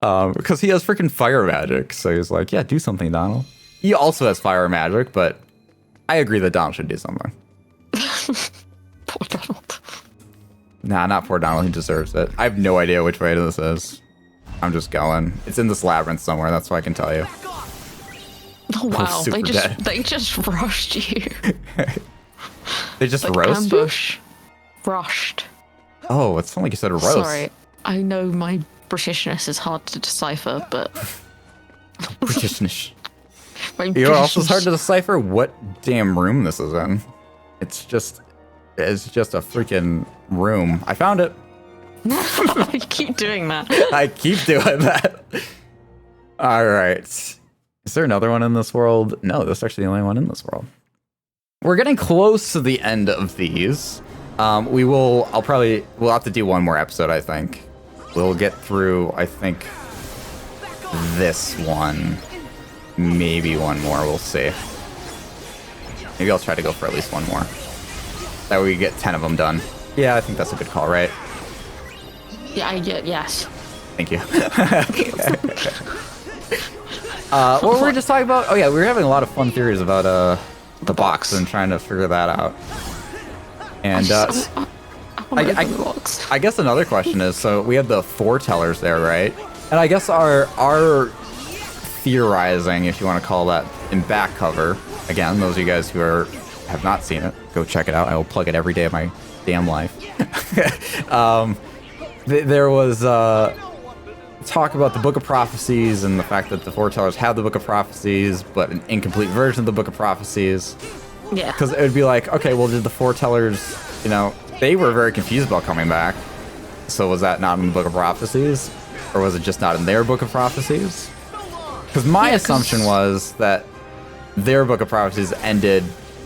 B: Because he has freaking fire magic, so he's like, yeah, do something, Donald. He also has fire magic, but I agree that Donald should do something.
A: Poor Donald.
B: Nah, not poor Donald. He deserves it. I have no idea which way this is. I'm just going. It's in this labyrinth somewhere. That's what I can tell you.
A: Oh wow,
B: super dead.
A: they just rushed you.
B: They just
A: like
B: roast you?
A: ambush. Rushed.
B: Oh, it sounded like you said a roast.
A: Sorry, I know my Britishness is hard to decipher, but
B: Britishness.
A: my
B: You know what else is hard to decipher? What damn room this is in. It's just a freaking room. I found it.
A: I keep doing that.
B: I keep doing that. All right. Is there another one in this world? No, this is actually the only one in this world. We're getting close to the end of these. We'll have to do one more episode, I think. We'll get through, I think, this one. Maybe one more, we'll see. Maybe I'll try to go for at least one more. That way we get 10 of them done. Yeah, I think that's a good call, right?
A: Yeah, yes.
B: Thank you. What were we just talking about? Oh yeah, we were having a lot of fun theories about the box and trying to figure that out. And I guess another question is, so we have the foretellers there, right? And I guess our theorizing, if you want to call that, in back cover, again, those of you guys who have not seen it, go check it out. I will plug it every day of my damn life. There was talk about the Book of Prophecies and the fact that the foretellers have the Book of Prophecies, but an incomplete version of the Book of Prophecies.
A: Yeah.
B: Because it would be like, okay, well, did the foretellers, they were very confused about coming back. So was that not in the Book of Prophecies? Or was it just not in their Book of Prophecies? Because my assumption was that their Book of Prophecies ended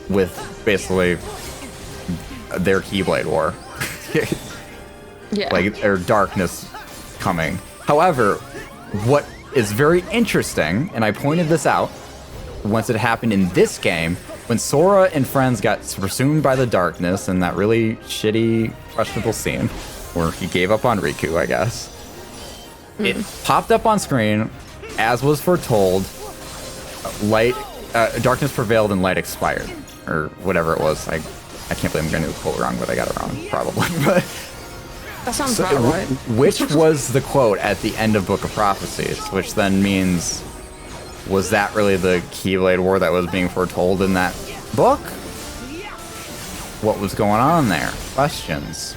B: with basically their Keyblade War.
A: Yeah.
B: Like, their darkness coming. However, what is very interesting, and I pointed this out once it happened in this game, when Sora and friends got consumed by the darkness in that really shitty, questionable scene, where he gave up on Riku, I guess. It popped up on screen, as was foretold, darkness prevailed and light expired. Or whatever it was. I can't believe I'm going to quote wrong, but I got it wrong, probably. But
A: That sounds about right.
B: Which was the quote at the end of Book of Prophecies, which then means, was that really the Keyblade War that was being foretold in that book? What was going on there? Questions.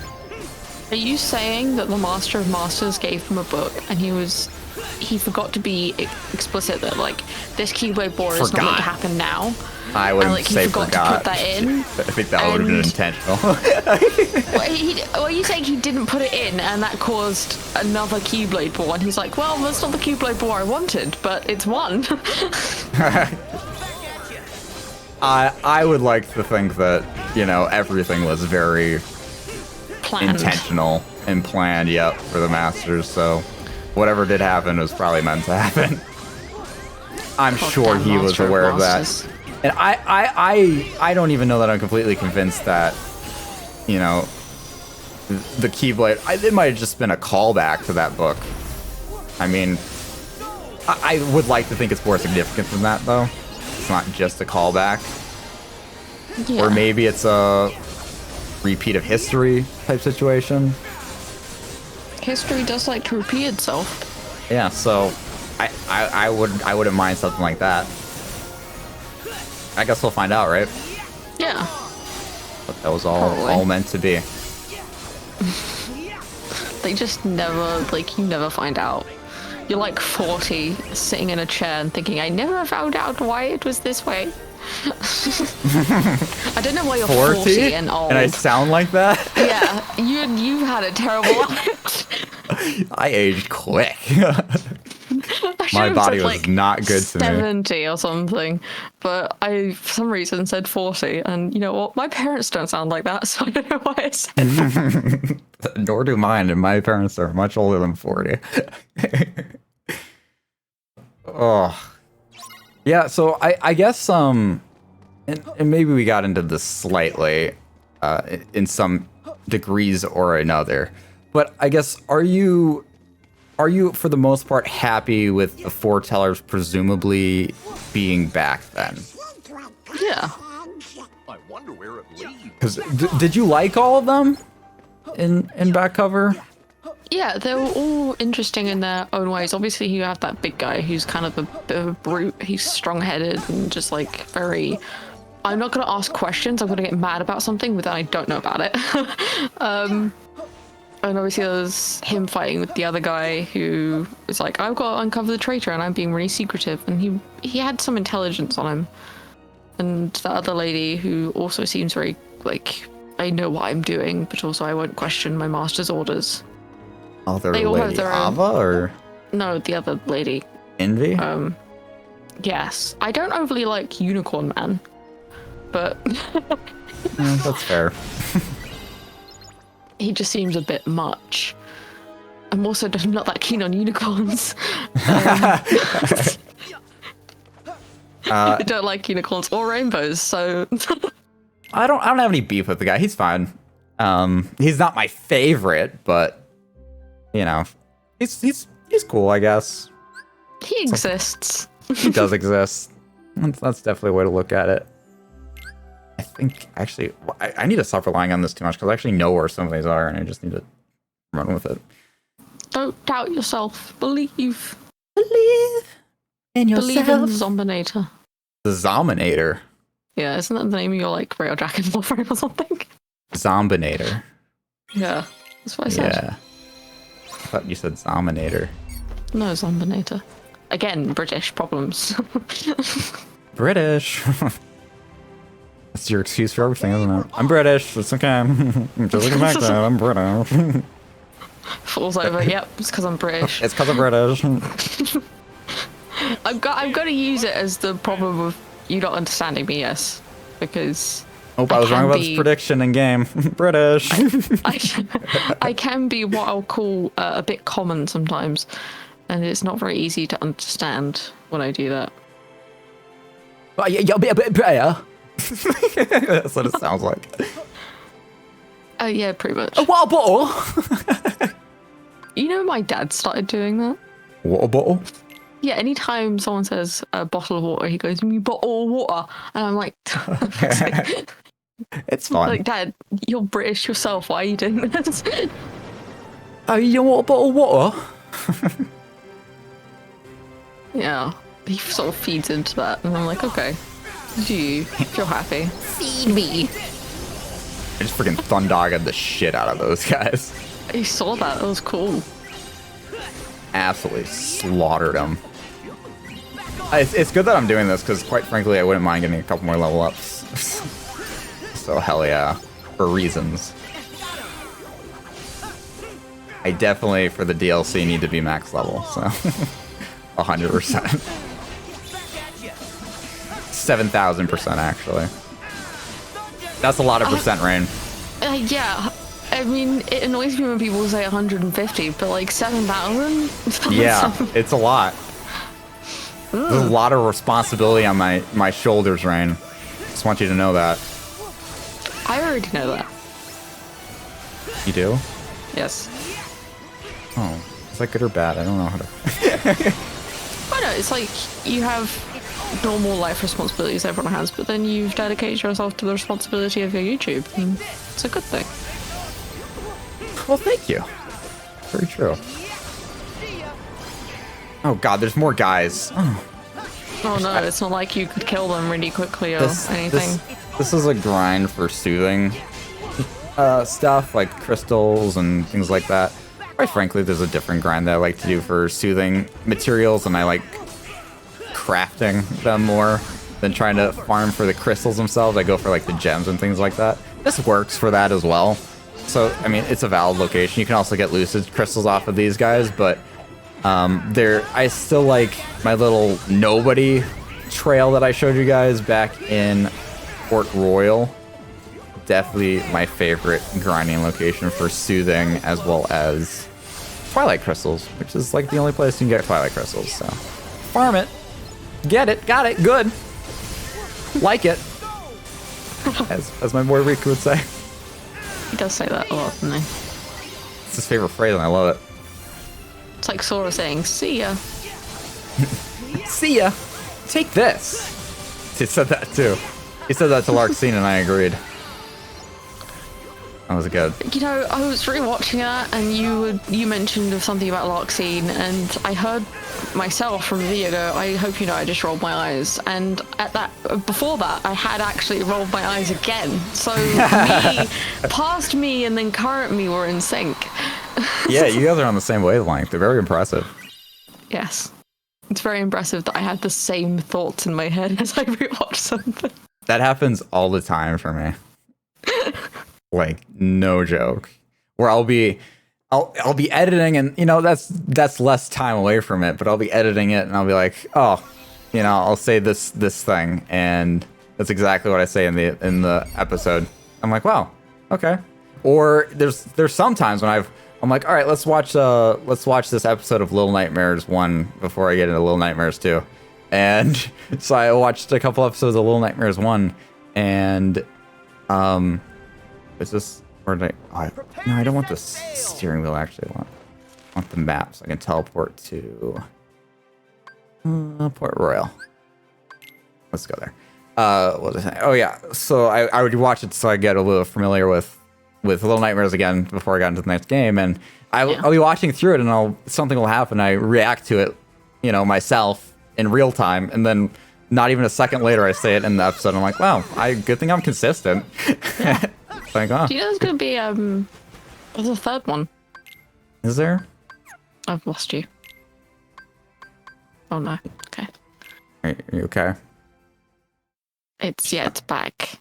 A: Are you saying that the Master of Masters gave him a book and he forgot to be explicit that, like, this Keyblade War is not meant to happen now?
B: I wouldn't
A: like,
B: say
A: he forgot to put that in.
B: I think that would have been intentional.
A: Are you saying he didn't put it in and that caused another Keyblade War? And he's like, well, that's not the Keyblade War I wanted, but it's one.
B: I would like to think that, everything was very
A: Planned.
B: intentional and planned, for the Masters, so whatever did happen was probably meant to happen. I'm sure he was aware of that. And I don't even know that I'm completely convinced that, the Keyblade, it might have just been a callback to that book. I mean, I would like to think it's more significant than that, though. It's not just a callback.
A: Yeah.
B: Or maybe it's a repeat of history type situation.
A: History does like to repeat itself.
B: Yeah, so I wouldn't mind something like that. I guess we'll find out, right?
A: Yeah.
B: But that was all meant to be.
A: They just never, like, you never find out. You're like 40, sitting in a chair and thinking, I never found out why it was this way. I don't know why you're 40 and old.
B: And I sound like that?
A: Yeah, you've had a terrible life.
B: I aged quick. My body was
A: like
B: not good to me.
A: 70 or something, but I, for some reason, said 40. And you know what? My parents don't sound like that, so I don't know why I said that.
B: Nor do mine, and my parents are much older than 40. Oh. Yeah, so I guess, and maybe we got into this slightly, in some degrees or another, but I guess, are you, for the most part, happy with the foretellers presumably being back then?
A: Yeah.
D: I wonder where it leads.
B: Because did you like all of them in back cover?
A: Yeah, they were all interesting in their own ways. Obviously, you have that big guy who's kind of a bit of a brute. He's strong-headed and just like very... I'm not going to ask questions. I'm going to get mad about something, but I don't know about it. And obviously there's him fighting with the other guy who is like, I've got to uncover the traitor and I'm being really secretive. And he had some intelligence on him. And the other lady who also seems very like, I know what I'm doing, but also I won't question my master's orders.
B: Other
A: They all have
B: lady
A: their own-
B: Ava or
A: No, the other lady.
B: Envy?
A: Yes. I don't overly like Unicorn Man, but
B: That's fair.
A: he just seems a bit much. I'm also not that keen on unicorns. I don't like unicorns or rainbows, so
B: I don't have any beef with the guy. He's fine. He's not my favorite, but you know, he's cool, I guess.
A: he exists.
B: He does exist. That's definitely a way to look at it. I think actually I need to stop relying on this too much because I actually know where some of these are, and I just need to run with it.
A: Don't doubt yourself. Believe
C: in
A: in the Zombinator.
B: The Zombinator.
A: Yeah, isn't that the name of your like Railjack and Warframe or something?
B: Zombinator.
A: Yeah, that's what I said.
B: Yeah. I thought you said Zombinator.
A: No, Zombinator. Again, British problems.
B: British. That's your excuse for everything, isn't it? I'm British. It's okay. Just looking back though, I'm British.
A: Falls over. Yep, it's because I'm British.
B: It's because I'm British.
A: I've got to use it as the problem of you not understanding me. Yes, because
B: Oh, I was wrong about this prediction in game. British.
A: I can be what I'll call a bit common sometimes, and it's not very easy to understand when I do that.
B: You'll be a bit better. That's what it sounds like.
A: Oh yeah, pretty much.
B: A water bottle.
A: You know, my dad started doing that.
B: Water bottle.
A: Yeah, anytime someone says a bottle of water, he goes, "You bottle of water," and I'm like,
B: It's fun.
A: like, Dad, you're British yourself. Why are you doing this?
B: Oh, you want a bottle of water?
A: Yeah, he sort of feeds into that, and I'm like, okay, do you if you're happy?
C: Feed me.
B: I just freaking thundogged the shit out of those guys.
A: You saw that? That was cool.
B: Absolutely slaughtered them. It's good that I'm doing this because, quite frankly, I wouldn't mind getting a couple more level ups. So hell yeah, for reasons. I definitely, for the DLC, need to be max level. So 100%, 7,000% actually. That's a lot of percent, Raine.
A: Yeah, I mean, it annoys me when people say 150, but like 7,000?
B: Yeah, it's a lot. There's a lot of responsibility on my shoulders, Raine. Just want you to know that.
A: I already know that.
B: You do?
A: Yes.
B: Oh, is that good or bad? I don't know how to...
A: I know, it's like you have normal life responsibilities everyone has, but then you've dedicated yourself to the responsibility of your YouTube, and it's a good thing.
B: Well, thank you. Very true. Oh god, there's more guys.
A: Oh no, it's not like you could kill them really quickly or anything.
B: This is a grind for soothing stuff, like crystals and things like that. Quite frankly, there's a different grind that I like to do for soothing materials, and I like crafting them more than trying to farm for the crystals themselves. I go for like the gems and things like that. This works for that as well. So, I mean, it's a valid location. You can also get lucid crystals off of these guys, but I still like my little nobody trail that I showed you guys back in Port Royal. Definitely my favorite grinding location for soothing, as well as Twilight crystals, which is like the only place you can get Twilight crystals. So farm it, get it, got it, good, like it, as my boy Riku would say.
A: He does say that a lot, doesn't he?
B: It's his favorite phrase, and I love it.
A: It's like Sora saying, "See ya."
B: See ya. Take this. He said that too. He said that to Larxene, and I agreed. That was good.
A: You know, I was rewatching that, and you mentioned something about Larxene, and I heard myself from a video ago, I hope you know I just rolled my eyes, and before that I had actually rolled my eyes again. So past me and then current me were in sync.
B: Yeah, you guys are on the same wavelength. They're very impressive.
A: Yes. It's very impressive that I had the same thoughts in my head as I rewatched something.
B: That happens all the time for me. Like, no joke. Where I'll be editing, and you know, that's less time away from it, but I'll be editing it and I'll be like, oh, you know, I'll say this thing, and that's exactly what I say in the episode. I'm like, wow, okay. Or there's some times when I'm like, all right, let's watch this episode of Little Nightmares 1 before I get into Little Nightmares 2. And so I watched a couple episodes of Little Nightmares 1, and is this where did no, I don't want the steering wheel actually. I want the map so I can teleport to Port Royal. Let's go there. What was I saying? Oh yeah, so I would watch it so I get a little familiar with Little Nightmares again before I got into the next game, and I'll be watching through it, and something will happen. I react to it, you know, myself in real time, and then not even a second later I say it in the episode. I'm like, wow, good thing I'm consistent.
A: Yeah.
B: Like, oh.
A: Do you know there's gonna be there's a third one?
B: Is there?
A: I've lost you. Oh no. Okay.
B: Are you okay?
A: It's back.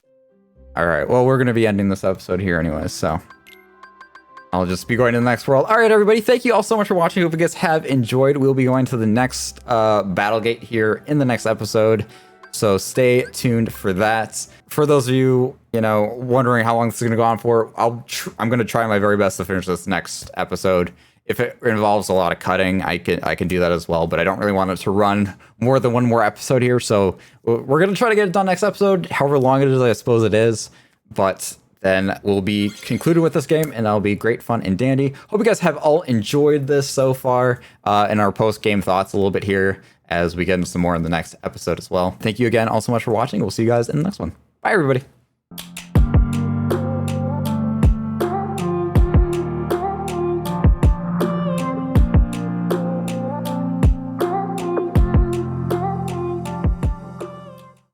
B: All right. Well, we're going to be ending this episode here anyways, so I'll just be going to the next world. All right, everybody. Thank you all so much for watching. Hope you guys have enjoyed. We'll be going to the next Battlegate here in the next episode, so stay tuned for that. For those of you, you know, wondering how long this is going to go on for, I'm going to try my very best to finish this next episode. If it involves a lot of cutting, I can do that as well, but I don't really want it to run more than one more episode here, so we're going to try to get it done next episode, however long it is, I suppose it is, but then we'll be concluded with this game, and that'll be great fun and dandy. Hope you guys have all enjoyed this so far, and our post-game thoughts a little bit here as we get into some more in the next episode as well. Thank you again all so much for watching. We'll see you guys in the next one. Bye, everybody.